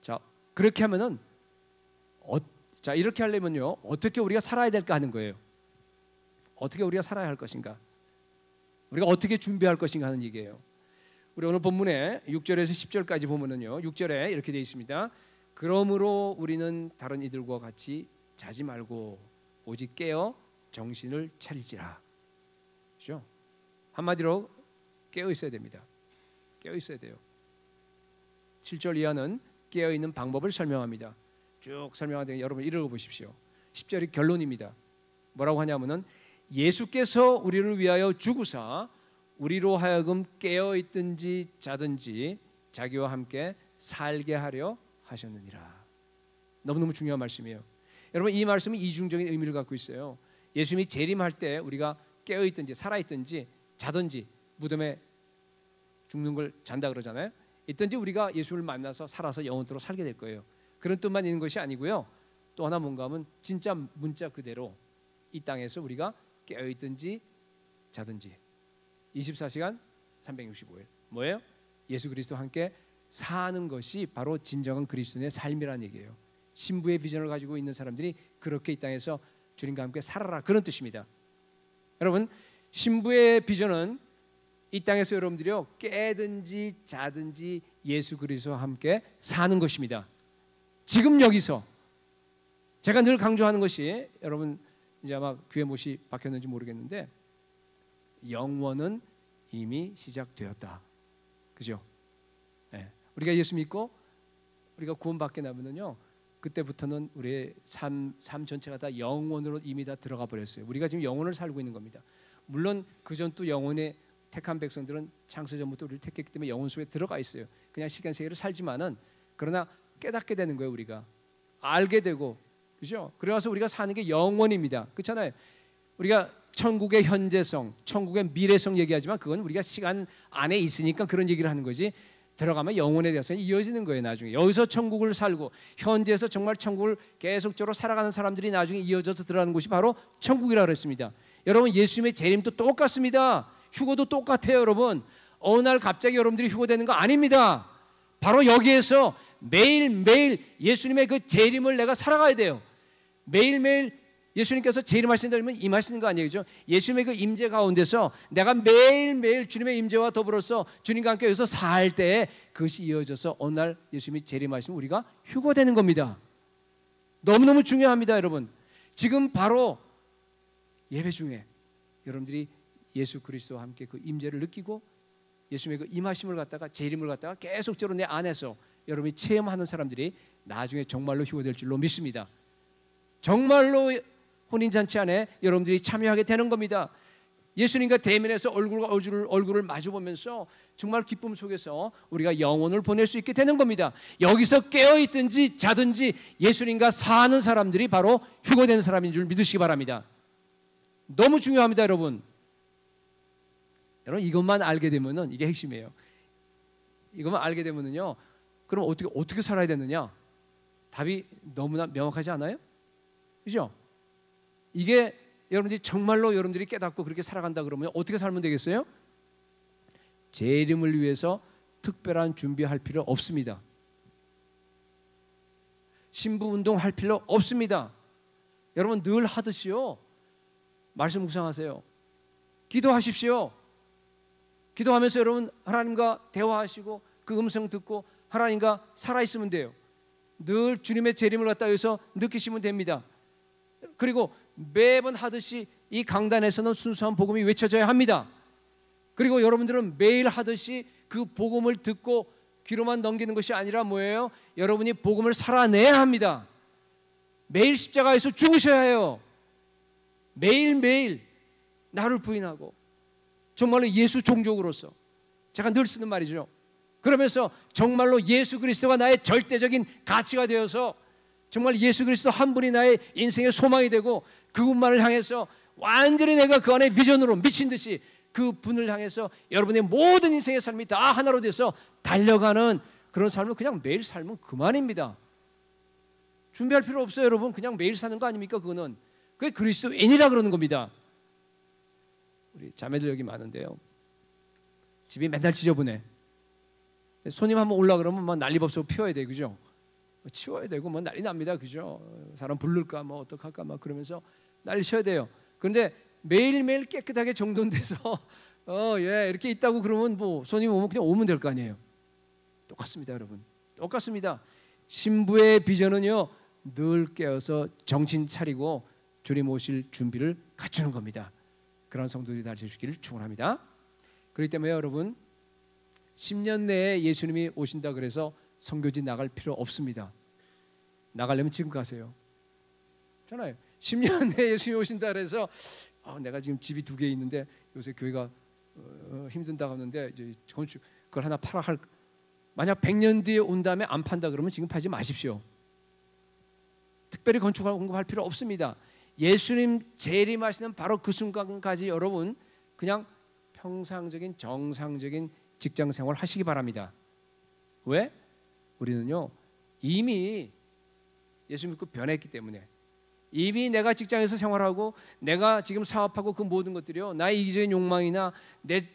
자, 그렇게 하면은 자, 이렇게 하려면요, 어떻게 우리가 살아야 될까 하는 거예요. 어떻게 우리가 살아야 할 것인가, 우리가 어떻게 준비할 것인가 하는 얘기예요. 우리 오늘 본문에 6절에서 10절까지 보면은요, 6절에 이렇게 되어 있습니다. 그러므로 우리는 다른 이들과 같이 자지 말고 오직 깨어 정신을 차리지라. 그렇죠? 한마디로 깨어 있어야 됩니다. 깨어 있어야 돼요. 7절 이하는 깨어 있는 방법을 설명합니다. 쭉 설명하는데 여러분 읽어보십시오. 10절이 결론입니다. 뭐라고 하냐면은 예수께서 우리를 위하여 죽으사 우리로 하여금 깨어 있든지 자든지 자기와 함께 살게 하려 하셨느니라. 너무너무 중요한 말씀이에요. 여러분, 이 말씀은 이중적인 의미를 갖고 있어요. 예수님이 재림할 때 우리가 깨어 있든지 살아 있든지 자든지, 무덤에 죽는 걸 잔다 그러잖아요. 있든지 우리가 예수를 만나서 살아서 영원토록 살게 될 거예요. 그런 뜻만 있는 것이 아니고요, 또 하나 뭔가 하면 진짜 문자 그대로 이 땅에서 우리가 깨어 있든지 자든지 24시간 365일 뭐예요? 예수 그리스도와 함께 사는 것이 바로 진정한 그리스도인의 삶이라는 얘기예요. 신부의 비전을 가지고 있는 사람들이 그렇게 이 땅에서 주님과 함께 살아라, 그런 뜻입니다. 여러분, 신부의 비전은 이 땅에서 여러분들이요, 깨든지 자든지 예수 그리스도와 함께 사는 것입니다. 지금 여기서 제가 늘 강조하는 것이, 여러분 이제 아마 귀에 못이 박혔는지 모르겠는데, 영원은 이미 시작되었다. 그죠? 네. 우리가 예수 믿고 우리가 구원받게 나면은요, 그때부터는 우리의 삶 전체가 다 영원으로 이미 다 들어가 버렸어요. 우리가 지금 영혼을 살고 있는 겁니다. 물론 그전 또 영혼의 택한 백성들은 창세 전부터 우리를 택했기 때문에 영혼 속에 들어가 있어요. 그냥 시간 세계를 살지만은, 그러나 깨닫게 되는 거예요. 우리가 알게 되고, 그죠? 그래서 우리가 사는 게 영원입니다. 그렇잖아요. 우리가 천국의 현재성, 천국의 미래성 얘기하지만 그건 우리가 시간 안에 있으니까 그런 얘기를 하는 거지, 들어가면 영혼에 대해서 이어지는 거예요. 나중에 여기서 천국을 살고 현재에서 정말 천국을 계속적으로 살아가는 사람들이 나중에 이어져서 들어가는 곳이 바로 천국이라고 그랬습니다. 여러분 예수님의 재림도 똑같습니다. 휴거도 똑같아요. 여러분 어느 날 갑자기 여러분들이 휴거되는 거 아닙니다. 바로 여기에서 매일매일 예수님의 그 재림을 내가 살아가야 돼요. 매일매일 예수님께서 재림하신다면 임하시는 거 아니에요, 그죠? 예수님의 그 임재 가운데서 내가 매일매일 주님의 임재와 더불어서 주님과 함께 여기서 살 때 그것이 이어져서 어느 날 예수님이 재림하시면 우리가 휴거되는 겁니다. 너무너무 중요합니다, 여러분. 지금 바로 예배 중에 여러분들이 예수 그리스도와 함께 그 임재를 느끼고 예수님의 그 임하심을 갖다가 재림을 갖다가 계속적으로 내 안에서 여러분이 체험하는 사람들이 나중에 정말로 휴거될 줄로 믿습니다. 정말로 혼인잔치 안에 여러분들이 참여하게 되는 겁니다. 예수님과 대면해서 얼굴을 마주보면서 정말 기쁨 속에서 우리가 영혼을 보낼 수 있게 되는 겁니다. 여기서 깨어있든지 자든지 예수님과 사는 사람들이 바로 휴거된 사람인 줄 믿으시기 바랍니다. 너무 중요합니다, 여러분. 여러분 이것만 알게 되면은 이게 핵심이에요. 이것만 알게 되면은요. 그럼 어떻게 살아야 되느냐? 답이 너무나 명확하지 않아요? 그죠? 이게 여러분들이 정말로 여러분들이 깨닫고 그렇게 살아간다 그러면 어떻게 살면 되겠어요? 재림을 위해서 특별한 준비할 필요 없습니다. 신부 운동할 필요 없습니다. 여러분 늘 하듯이요. 말씀 묵상하세요. 기도하십시오. 기도하면서 여러분 하나님과 대화하시고 그 음성 듣고 하나님과 살아있으면 돼요. 늘 주님의 재림을 갖다 여기서 느끼시면 됩니다. 그리고 매번 하듯이 이 강단에서는 순수한 복음이 외쳐져야 합니다. 그리고 여러분들은 매일 하듯이 그 복음을 듣고 귀로만 넘기는 것이 아니라 뭐예요? 여러분이 복음을 살아내야 합니다. 매일 십자가에서 죽으셔야 해요. 매일매일 나를 부인하고 정말로 예수 종족으로서 제가 늘 쓰는 말이죠. 그러면서 정말로 예수 그리스도가 나의 절대적인 가치가 되어서 정말 예수 그리스도 한 분이 나의 인생의 소망이 되고 그분만을 향해서 완전히 내가 그 안에 비전으로 미친 듯이 그 분을 향해서 여러분의 모든 인생의 삶이 다 하나로 돼서 달려가는 그런 삶을 그냥 매일 살면 그만입니다. 준비할 필요 없어요, 여러분. 그냥 매일 사는 거 아닙니까? 그거는 그게 그리스도인이라 그러는 겁니다. 우리 자매들 여기 많은데요. 집이 맨날 지저분해. 손님 한번 올라 그러면 막 난리법석 피워야 돼, 그죠? 치워야 되고 뭐 난리 납니다, 그죠? 사람 부를까 뭐 어떡할까 막 그러면서 난리 쳐야 돼요. 그런데 매일매일 깨끗하게 정돈돼서 예 이렇게 있다고 그러면 뭐 손님 오면 그냥 오면 될 거 아니에요. 똑같습니다, 여러분. 똑같습니다. 신부의 비전은요 늘 깨어서 정신 차리고 주님 오실 준비를 갖추는 겁니다. 그런 성도들이 다 되시기를 축원합니다. 그렇기 때문에 여러분 10년 내에 예수님이 오신다 그래서 선교지 나갈 필요 없습니다. 나가려면 지금 가세요. 잖아요. 10년 내에 예수님이 오신다 그래서 내가 지금 집이 2개 있는데 요새 교회가 힘든다고 하는데 이제 건축 그걸 하나 팔아 할 만약 100년 뒤에 온 다음에 안 판다 그러면 지금 팔지 마십시오. 특별히 건축을 공급할 필요 없습니다. 예수님 재림하시는 바로 그 순간까지 여러분 그냥 평상적인 정상적인 직장 생활 하시기 바랍니다. 왜? 우리는요 이미 예수 믿고 변했기 때문에 이미 내가 직장에서 생활하고 내가 지금 사업하고 그 모든 것들이요 나의 이기적인 욕망이나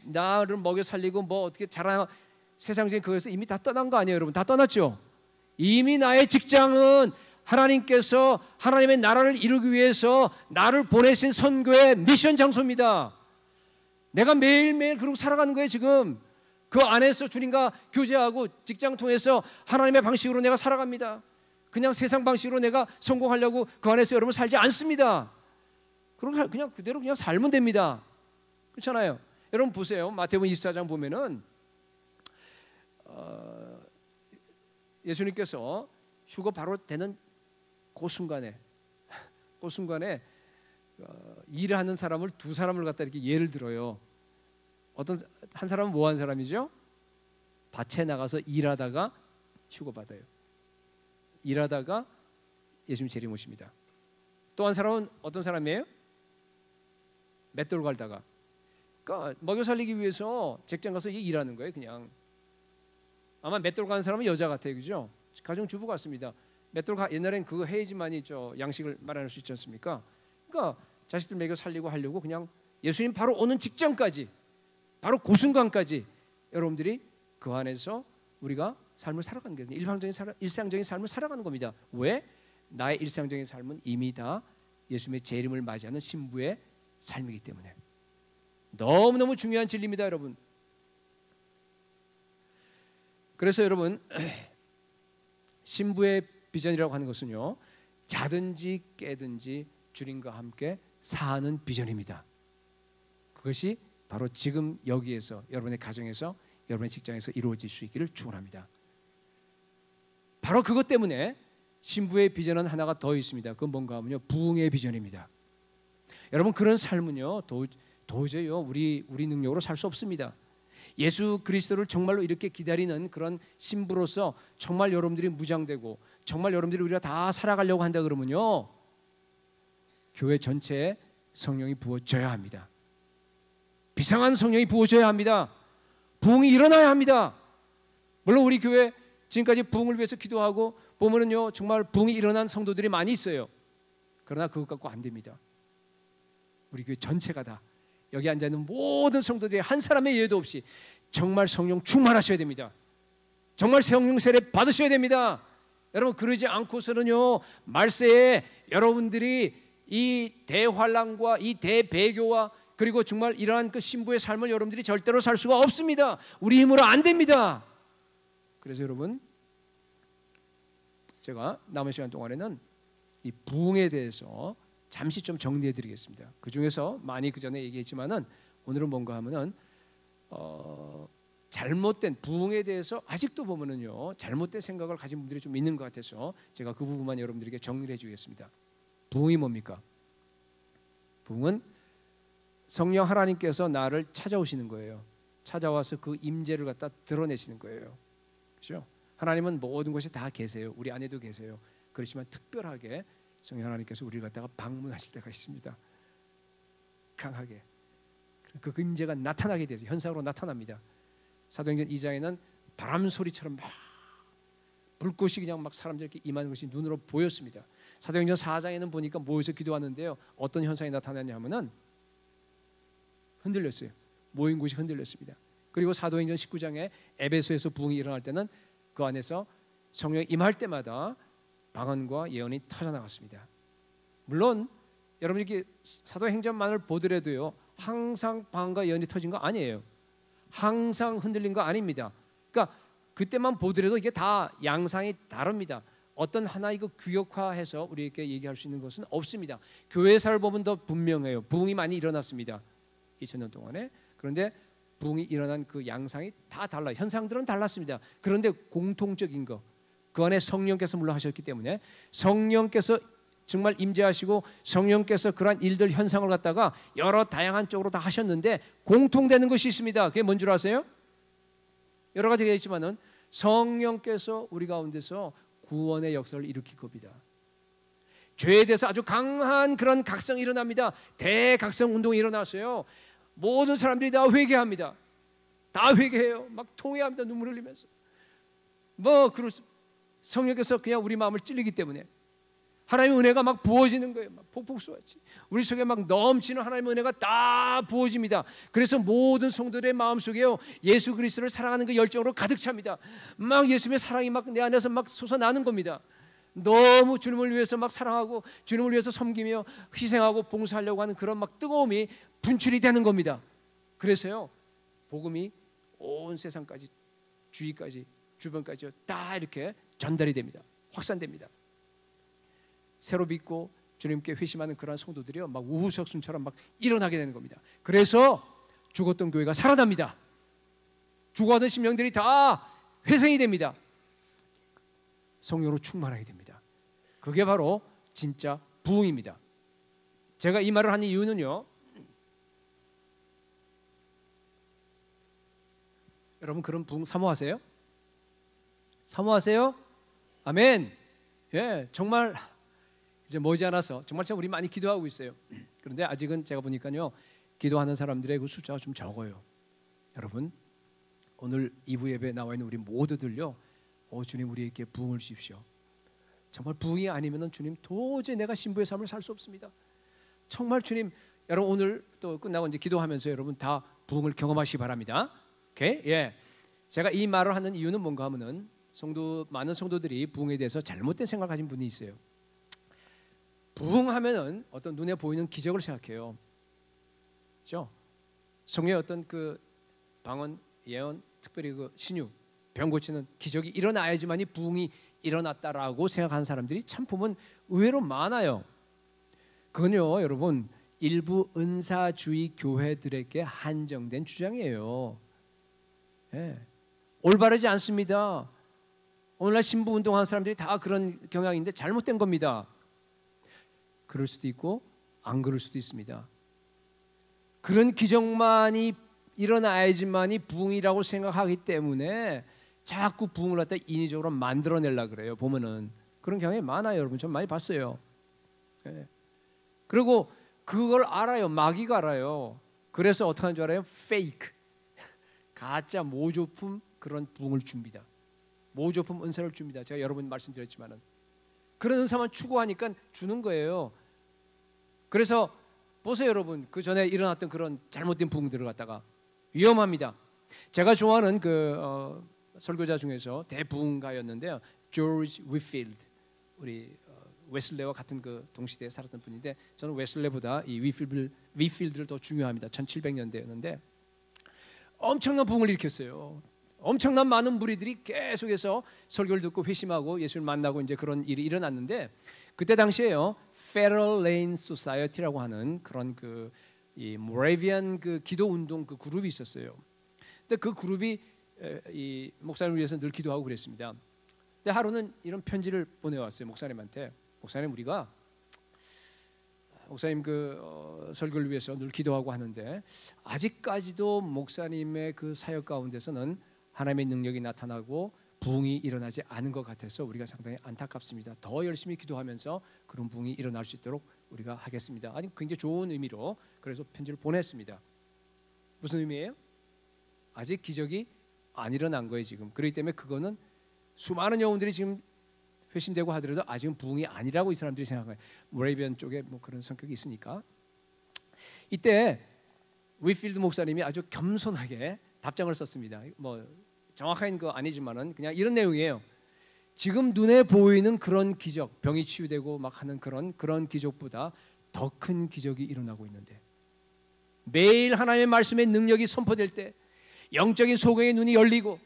나를 먹여 살리고 뭐 어떻게 자라 세상적인 그것에서 이미 다 떠난 거 아니에요, 여러분? 다 떠났죠. 이미 나의 직장은 하나님께서 하나님의 나라를 이루기 위해서 나를 보내신 선교의 미션 장소입니다. 내가 매일매일 그러고 살아가는 거예요. 지금 그 안에서 주님과 교제하고 직장 통해서 하나님의 방식으로 내가 살아갑니다. 그냥 세상 방식으로 내가 성공하려고 그 안에서 여러분 살지 않습니다. 그럼 그냥 그대로 그냥 살면 됩니다. 그렇잖아요. 여러분 보세요. 마태복음 24장 보면은 예수님께서 휴거 바로 되는 그 순간에 일을 하는 사람을 2사람을 갖다 이렇게 예를 들어요. 어떤 한 사람은 뭐 한 사람이죠? 밭에 나가서 일하다가 휴거 받아요. 일하다가 예수님 재림 오십니다. 또 한 사람은 어떤 사람이에요? 맷돌 갈다가 그러니까 먹여 살리기 위해서 직장 가서 일하는 거예요. 그냥 아마 맷돌 가는 사람은 여자 같아요, 그죠? 가정주부 같습니다. 맷돌 옛날엔 그거 해야지만이 양식을 마련할 수 있지 않습니까? 그러니까 자식들 먹여 살리고 하려고 그냥 예수님 바로 오는 직전까지, 바로 그 순간까지 여러분들이 그 안에서 우리가 삶을 살아가는 거예요. 일상적인 삶을 살아가는 겁니다. 왜? 나의 일상적인 삶은 이미 다 예수님의 재림을 맞이하는 신부의 삶이기 때문에. 너무너무 중요한 진리입니다, 여러분. 그래서 여러분, 신부의 비전이라고 하는 것은요, 자든지 깨든지 주님과 함께 사는 비전입니다. 그것이 바로 지금 여기에서, 여러분의 가정에서, 여러분의 직장에서 이루어질 수 있기를 축원합니다. 바로 그것 때문에 신부의 비전은 하나가 더 있습니다. 그건 뭔가 하면요, 부흥의 비전입니다. 여러분, 그런 삶은요, 도저히요 우리 능력으로 살 수 없습니다. 예수 그리스도를 정말로 이렇게 기다리는 그런 신부로서 정말 여러분들이 무장되고 정말 여러분들이 우리가 다 살아가려고 한다 그러면요, 교회 전체에 성령이 부어져야 합니다. 비상한 성령이 부어져야 합니다. 부흥이 일어나야 합니다. 물론 우리 교회 지금까지 부흥을 위해서 기도하고 보면은요, 정말 부흥이 일어난 성도들이 많이 있어요. 그러나 그것 갖고 안 됩니다. 우리 교회 전체가 다, 여기 앉아 있는 모든 성도들이 한 사람의 예외도 없이 정말 성령 충만하셔야 됩니다. 정말 성령 세례 받으셔야 됩니다. 여러분, 그러지 않고서는요, 말세에 여러분들이 이 대환란과 이 대배교와 그리고 정말 이러한 그 신부의 삶을 여러분들이 절대로 살 수가 없습니다. 우리 힘으로 안 됩니다. 그래서 여러분, 제가 남은 시간 동안에는 이 부흥에 대해서 잠시 좀 정리해 드리겠습니다. 그 중에서 많이 그 전에 얘기했지만은 오늘은 뭔가 하면은 잘못된 부흥에 대해서 아직도 보면은요, 잘못된 생각을 가진 분들이 좀 있는 것 같아서 제가 그 부분만 여러분들에게 정리를 해주겠습니다. 부흥이 뭡니까? 부흥은 성령 하나님께서 나를 찾아오시는 거예요. 찾아와서 그 임재를 갖다 드러내시는 거예요. 그렇죠? 하나님은 모든 곳에 다 계세요. 우리 안에도 계세요. 그렇지만 특별하게 성령 하나님께서 우리를 갖다가 방문하실 때가 있습니다. 강하게 그 임재가 나타나게 돼서 현상으로 나타납니다. 사도행전 2장에는 바람 소리처럼 막 불꽃이 그냥 막 사람들에게 임하는 것이 눈으로 보였습니다. 사도행전 4장에는 보니까 모여서 기도하는데요, 어떤 현상이 나타났냐면은 흔들렸어요. 모인 곳이 흔들렸습니다. 그리고 사도행전 19장에 에베소에서 부흥이 일어날 때는 그 안에서 성령이 임할 때마다 방언과 예언이 터져나갔습니다. 물론 여러분이 사도행전만을 보더라도요, 항상 방언과 예언이 터진 거 아니에요. 항상 흔들린 거 아닙니다. 그러니까 그때만 보더라도 이게 다 양상이 다릅니다. 어떤 하나 이거 규격화해서 우리에게 얘기할 수 있는 것은 없습니다. 교회사를 보면 더 분명해요. 부흥이 많이 일어났습니다. 2000년 동안에. 그런데 부흥이 일어난 그 양상이 다 달라요. 현상들은 달랐습니다. 그런데 공통적인 거, 그 안에 성령께서 물론 하셨기 때문에 성령께서 정말 임재하시고 성령께서 그러한 일들 현상을 갖다가 여러 다양한 쪽으로 다 하셨는데 공통되는 것이 있습니다. 그게 뭔 줄 아세요? 여러 가지가 있지만은 성령께서 우리 가운데서 구원의 역사를 일으킬 겁니다. 죄에 대해서 아주 강한 그런 각성이 일어납니다. 대각성 운동이 일어났어요. 모든 사람들이 다 회개합니다. 다 회개해요. 막 통회합니다. 눈물 흘리면서. 성령께서 그냥 우리 마음을 찔리기 때문에 하나님의 은혜가 막 부어지는 거예요. 막 폭풍 쏘았지. 우리 속에 막 넘치는 하나님의 은혜가 다 부어집니다. 그래서 모든 성도들의 마음 속에요, 예수 그리스도를 사랑하는 그 열정으로 가득 찹니다. 막 예수님의 사랑이 막 내 안에서 막 솟아나는 겁니다. 너무 주님을 위해서 막 사랑하고 주님을 위해서 섬기며 희생하고 봉사하려고 하는 그런 막 뜨거움이 분출이 되는 겁니다. 그래서요, 복음이 온 세상까지, 주위까지, 주변까지 다 이렇게 전달이 됩니다. 확산됩니다. 새로 믿고 주님께 회심하는 그러한 성도들이요, 막 우후석순처럼 막 일어나게 되는 겁니다. 그래서 죽었던 교회가 살아납니다. 죽어가던 심령들이 다 회생이 됩니다. 성령으로 충만하게 됩니다. 그게 바로 진짜 부흥입니다. 제가 이 말을 하는 이유는요, 여러분 그런 부흥 사모하세요? 사모하세요? 아멘. 예, 정말 이제 머지않아서 정말 우리 많이 기도하고 있어요. 그런데 아직은 제가 보니까요, 기도하는 사람들의 그 숫자가 좀 적어요. 여러분, 오늘 2부 예배에 나와 있는 우리 모두들요, 주님 우리에게 부흥을 주십시오. 정말 부흥이 아니면 주님 도저히 내가 신부의 삶을 살 수 없습니다. 정말 주님, 여러분 오늘 또 끝나고 이제 기도하면서 여러분 다 부흥을 경험하시기 바랍니다. 오케이? 예. 제가 이 말을 하는 이유는 뭔가 하면은 많은 성도들이 부흥에 대해서 잘못된 생각을 가진 분이 있어요. 부흥하면은 어떤 눈에 보이는 기적을 생각해요. 그렇죠? 성경의 어떤 그 방언, 예언, 특별히 그 신유, 병 고치는 기적이 일어나야지만이 부흥이 일어났다라고 생각하는 사람들이 참 보면 의외로 많아요. 그건요, 여러분 일부 은사주의 교회들에게 한정된 주장이에요. 예. 올바르지 않습니다. 오늘날 신부 운동하는 사람들이 다 그런 경향인데 잘못된 겁니다. 그럴 수도 있고 안 그럴 수도 있습니다. 그런 기적만이 일어나야지만이 부흥이라고 생각하기 때문에 자꾸 부흥을 갖다 인위적으로 만들어내려고 그래요. 보면은 그런 경향이 많아요. 여러분 좀 많이 봤어요. 예. 그리고 그걸 알아요. 마귀가 알아요. 그래서 어떻게 하는 줄 알아요? 페이크, 가짜 모조품 그런 부흥을 줍니다. 모조품 은사를 줍니다. 제가 여러 번 말씀드렸지만은 그런 은사만 추구하니까 주는 거예요. 그래서 보세요, 여러분. 그 전에 일어났던 그런 잘못된 부흥들을 갖다가 위험합니다. 제가 좋아하는 그 설교자 중에서 대부흥가였는데요, 조지 위필드, 우리 웨슬레와 같은 그 동시대에 살았던 분인데 저는 웨슬레보다 이 위필드를 더 중요합니다. 1700년대였는데 엄청난 부흥을 일으켰어요. 엄청난 많은 무리들이 계속해서 설교를 듣고 회심하고 예수를 만나고 이제 그런 일이 일어났는데 그때 당시에요, Federal Lane Society라고 하는 그런 그 이 모라비안 그 기도 운동 그 그룹이 있었어요. 근데 그 그룹이 이 목사님을 위해서 늘 기도하고 그랬습니다. 근데 하루는 이런 편지를 보내왔어요, 목사님한테. 목사님, 우리가 목사님 그 설교를 위해서 늘 기도하고 하는데 아직까지도 목사님의 그 사역 가운데서는 하나님의 능력이 나타나고 부흥이 일어나지 않은 것 같아서 우리가 상당히 안타깝습니다. 더 열심히 기도하면서 그런 부흥이 일어날 수 있도록 우리가 하겠습니다. 아니 굉장히 좋은 의미로 그래서 편지를 보냈습니다. 무슨 의미예요? 아직 기적이 안 일어난 거예요 지금. 그렇기 때문에 그거는 수많은 영혼들이 지금 회심되고 하더라도 아직은 부흥이 아니라고 이 사람들이 생각해요. 모라비안 쪽에 뭐 그런 성격이 있으니까. 이때 위필드 목사님이 아주 겸손하게 답장을 썼습니다. 뭐 정확한 거 아니지만은 그냥 이런 내용이에요. 지금 눈에 보이는 그런 기적, 병이 치유되고 막 하는 그런 기적보다 더 큰 기적이 일어나고 있는데 매일 하나님의 말씀의 능력이 선포될 때 영적인 소경의 눈이 열리고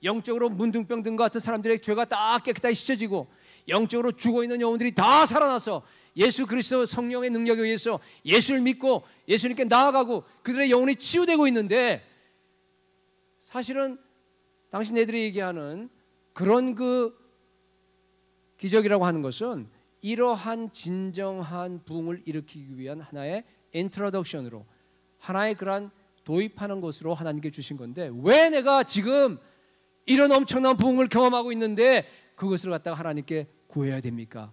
영적으로 문둥병 든 것 같은 사람들의 죄가 다 깨끗하게 씻어지고 영적으로 죽어있는 영혼들이 다 살아나서 예수 그리스도 성령의 능력에 의해서 예수를 믿고 예수님께 나아가고 그들의 영혼이 치유되고 있는데 사실은 당신네들이 얘기하는 그런 그 기적이라고 하는 것은 이러한 진정한 부흥을 일으키기 위한 하나의 인트로덕션으로 하나의 그러한 도입하는 것으로 하나님께 주신 건데 왜 내가 지금 이런 엄청난 부흥을 경험하고 있는데 그것을 갖다가 하나님께 구해야 됩니까?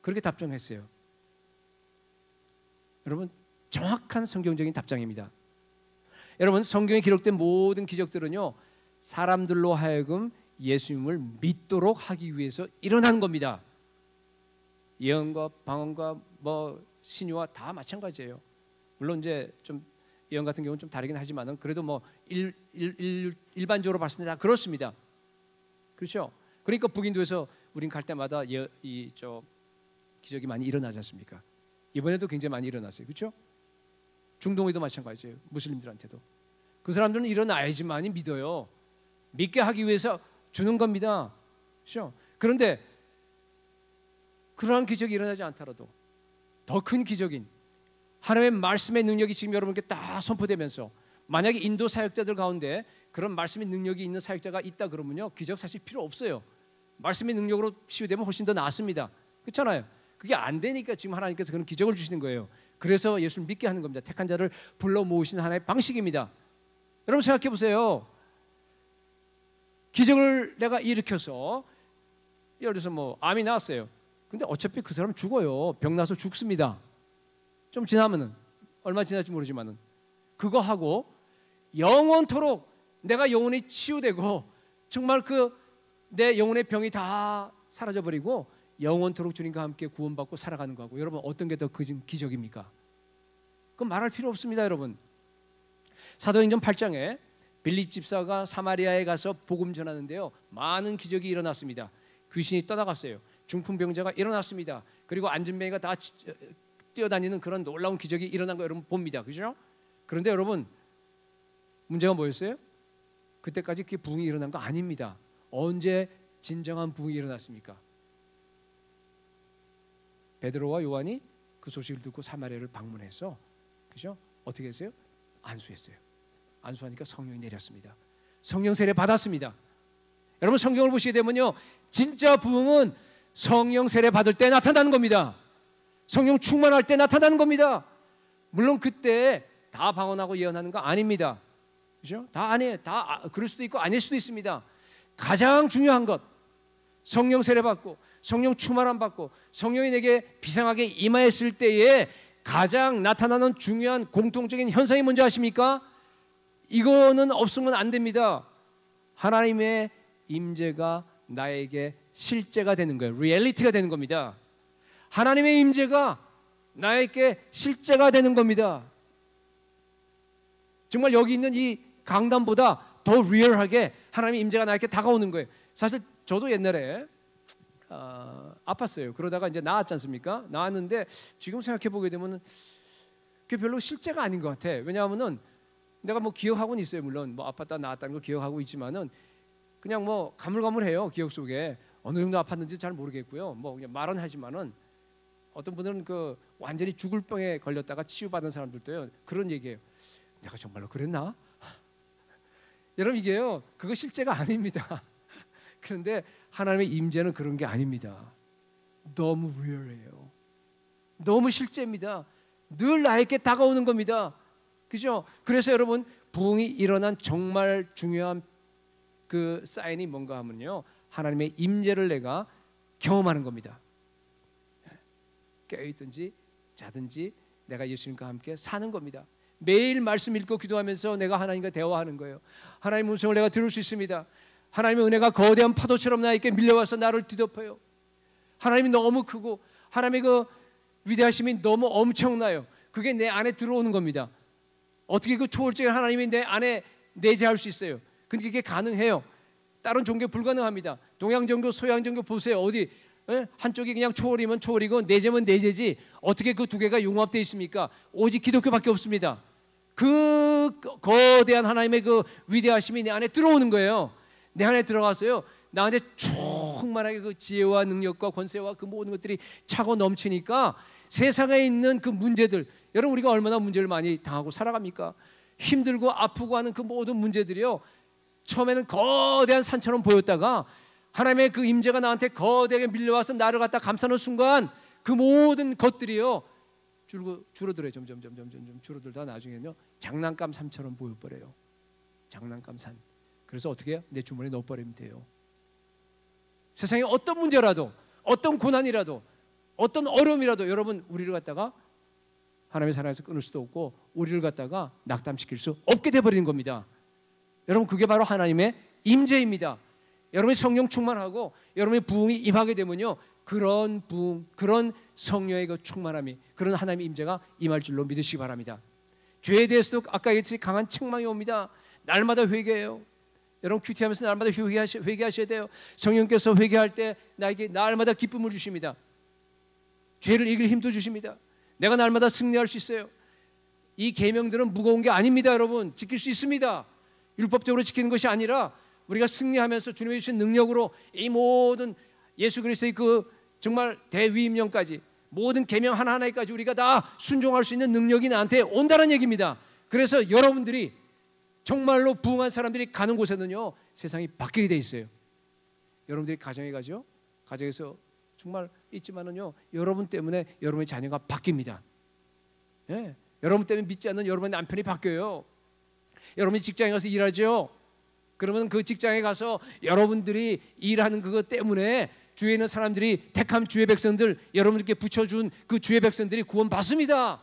그렇게 답장했어요. 여러분 정확한 성경적인 답장입니다. 여러분 성경에 기록된 모든 기적들은요 사람들로 하여금 예수님을 믿도록 하기 위해서 일어난 겁니다. 예언과 방언과 뭐 신유와 다 마찬가지예요. 물론 이제 좀 예언 같은 경우는 좀 다르긴 하지만은 그래도 뭐 일반적으로 봤을 때 다 그렇습니다. 그렇죠? 그러니까 북인도에서 우린 갈 때마다 저 기적이 많이 일어나지 않습니까? 이번에도 굉장히 많이 일어났어요. 그렇죠? 중동에도 마찬가지예요. 무슬림들한테도 그 사람들은 일어나야지만이 믿어요. 믿게 하기 위해서 주는 겁니다. 그렇죠? 그런데 그러한 기적이 일어나지 않더라도 더 큰 기적인 하나님의 말씀의 능력이 지금 여러분께 다 선포되면서 만약에 인도 사역자들 가운데 그런 말씀의 능력이 있는 사역자가 있다 그러면요 기적 사실 필요 없어요. 말씀의 능력으로 치유되면 훨씬 더 낫습니다. 그렇잖아요. 그게 안 되니까 지금 하나님께서 그런 기적을 주시는 거예요. 그래서 예수를 믿게 하는 겁니다. 택한 자를 불러 모으시는 하나의 방식입니다. 여러분 생각해 보세요. 기적을 내가 일으켜서 예를 들어서 뭐 암이 나왔어요. 근데 어차피 그 사람 죽어요. 병 나서 죽습니다. 좀 지나면은 얼마 지날지 모르지만은 그거 하고 영원토록 내가 영혼이 치유되고 정말 그 내 영혼의 병이 다 사라져버리고 영원토록 주님과 함께 구원받고 살아가는 거하고, 여러분 어떤 게 더 기적입니까? 그건 말할 필요 없습니다. 여러분, 사도행전 8장에 빌립 집사가 사마리아에 가서 복음 전하는데요, 많은 기적이 일어났습니다. 귀신이 떠나갔어요. 중풍병자가 일어났습니다. 그리고 안진뱅이가 다 뛰어다니는 그런 놀라운 기적이 일어난 거 여러분 봅니다. 그죠? 그런데 여러분, 문제가 뭐였어요? 그때까지 그게 부흥이 일어난 거 아닙니다. 언제 진정한 부흥이 일어났습니까? 베드로와 요한이 그 소식을 듣고 사마리아를 방문해서, 그죠? 어떻게 했어요? 안수했어요. 안수하니까 성령이 내렸습니다. 성령 세례 받았습니다. 여러분, 성경을 보시게 되면요, 진짜 부흥은 성령 세례 받을 때 나타나는 겁니다. 성령 충만할 때 나타나는 겁니다. 물론 그때 다 방언하고 예언하는 거 아닙니다. 그죠? 다 아니에요. 다 그럴 수도 있고 아닐 수도 있습니다. 가장 중요한 것, 성령 세례 받고 성령 충만함 받고 성령이 내게 비상하게 임하였을 때에 가장 나타나는 중요한 공통적인 현상이 뭔지 아십니까? 이거는 없으면 안 됩니다. 하나님의 임재가 나에게 실제가 되는 거예요. 리얼리티가 되는 겁니다. 하나님의 임재가 나에게 실제가 되는 겁니다. 정말 여기 있는 이 강단보다 더 리얼하게 하나님의 임재가 나에게 다가오는 거예요. 사실 저도 옛날에 아팠어요. 그러다가 이제 나았지 않습니까? 나았는데 지금 생각해 보게 되면 그게 별로 실제가 아닌 것 같아. 왜냐하면은 내가 뭐 기억하고는 있어요. 물론 뭐 아팠다 나았다는 걸 기억하고 있지만은 그냥 뭐 가물가물해요. 기억 속에 어느 정도 아팠는지 잘 모르겠고요. 뭐 그냥 말은 하지만은 어떤 분들은 그 완전히 죽을 병에 걸렸다가 치유받은 사람들도요, 그런 얘기해요. 내가 정말로 그랬나? 여러분, 이게요, 그거 실제가 아닙니다. 그런데 하나님의 임재는 그런 게 아닙니다. 너무 리얼해요. 너무 실제입니다. 늘 나에게 다가오는 겁니다. 그죠? 그래서 여러분, 부흥이 일어난 정말 중요한 그 사인이 뭔가 하면요, 하나님의 임재를 내가 경험하는 겁니다. 깨어있든지 자든지 내가 예수님과 함께 사는 겁니다. 매일 말씀 읽고 기도하면서 내가 하나님과 대화하는 거예요. 하나님의 음성을 내가 들을 수 있습니다. 하나님의 은혜가 거대한 파도처럼 나에게 밀려와서 나를 뒤덮어요. 하나님이 너무 크고 하나님의 그 위대하심이 너무 엄청나요. 그게 내 안에 들어오는 겁니다. 어떻게 그 초월적인 하나님이 내 안에 내재할 수 있어요? 근데 이게 가능해요. 다른 종교 불가능합니다. 동양 종교, 서양 종교 보세요. 어디 한쪽이 그냥 초월이면 초월이고 내재면 내재지 어떻게 그 두 개가 융합되어 있습니까? 오직 기독교밖에 없습니다. 그 거대한 하나님의 그 위대하심이 내 안에 들어오는 거예요. 내 안에 들어가서요, 나한테 충만하게 그 지혜와 능력과 권세와 그 모든 것들이 차고 넘치니까 세상에 있는 그 문제들, 여러분 우리가 얼마나 문제를 많이 당하고 살아갑니까? 힘들고 아프고 하는 그 모든 문제들이요, 처음에는 거대한 산처럼 보였다가 하나님의 그 임재가 나한테 거대하게 밀려와서 나를 갖다 감싸는 순간 그 모든 것들이요 줄어들어요. 점점 줄어들다 나중에는요 장난감 산처럼 보여버려요. 장난감 산. 그래서 어떻게 해요? 내 주머니에 넣어버리면 돼요. 세상에 어떤 문제라도, 어떤 고난이라도, 어떤 어려움이라도 여러분 우리를 갖다가 하나님의 사랑에서 끊을 수도 없고 우리를 갖다가 낙담시킬 수 없게 돼버리는 겁니다. 여러분, 그게 바로 하나님의 임재입니다. 여러분이 성령 충만하고 여러분의 부흥이 임하게 되면요, 그런 부흥, 그런 성령의 그 충만함이, 그런 하나님의 임재가 임할 줄로 믿으시기 바랍니다. 죄에 대해서도 아까 얘기했듯이 강한 책망이 옵니다. 날마다 회개해요. 여러분 큐티하면서 날마다 회개하셔야 돼요. 성령께서 회개할 때 나에게 날마다 기쁨을 주십니다. 죄를 이길 힘도 주십니다. 내가 날마다 승리할 수 있어요. 이 계명들은 무거운 게 아닙니다. 여러분, 지킬 수 있습니다. 율법적으로 지키는 것이 아니라 우리가 승리하면서 주님의 주신 능력으로 이 모든 예수 그리스도의 그 정말 대위임령까지 모든 계명 하나하나까지 우리가 다 순종할 수 있는 능력이 나한테 온다는 얘기입니다. 그래서 여러분들이 정말로 부흥한 사람들이 가는 곳에는요 세상이 바뀌게 돼 있어요. 여러분들이 가정에 가죠. 가정에서 정말 있지만은요 여러분 때문에 여러분의 자녀가 바뀝니다. 예, 여러분 때문에 믿지 않는 여러분의 남편이 바뀌어요. 여러분이 직장에 가서 일하죠. 그러면 그 직장에 가서 여러분들이 일하는 그것 때문에 주위에 있는 사람들이 택한 주의 백성들, 여러분들께 붙여준 그 주의 백성들이 구원받습니다.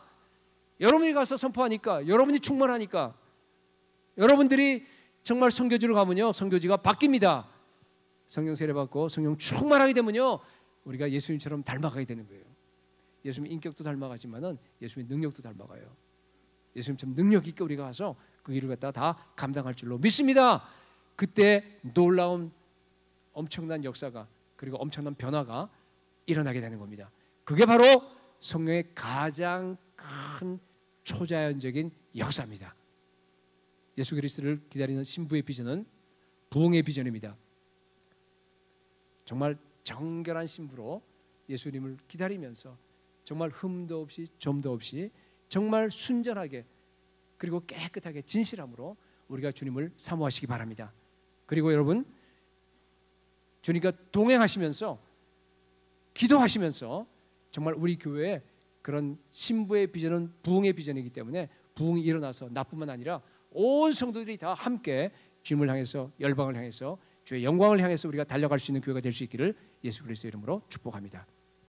여러분이 가서 선포하니까, 여러분이 충만하니까, 여러분들이 정말 선교지로 가면요, 선교지가 바뀝니다. 성령 세례 받고 성령 충만하게 되면요, 우리가 예수님처럼 닮아가게 되는 거예요. 예수님 인격도 닮아가지만은 예수님의 능력도 닮아가요. 예수님처럼 능력 있게 우리가 가서 그 일을 갖다 다 감당할 줄로 믿습니다. 그때 놀라운 엄청난 역사가, 그리고 엄청난 변화가 일어나게 되는 겁니다. 그게 바로 성령의 가장 큰 초자연적인 역사입니다. 예수 그리스도를 기다리는 신부의 비전은 부흥의 비전입니다. 정말 정결한 신부로 예수님을 기다리면서 정말 흠도 없이 점도 없이 정말 순전하게 그리고 깨끗하게 진실함으로 우리가 주님을 사모하시기 바랍니다. 그리고 여러분, 주님과 동행하시면서 기도하시면서 정말 우리 교회에 그런 신부의 비전은 부흥의 비전이기 때문에 부흥이 일어나서 나뿐만 아니라 온 성도들이 다 함께 주님을 향해서, 열방을 향해서, 주의 영광을 향해서 우리가 달려갈 수 있는 교회가 될 수 있기를 예수 그리스도의 이름으로 축복합니다.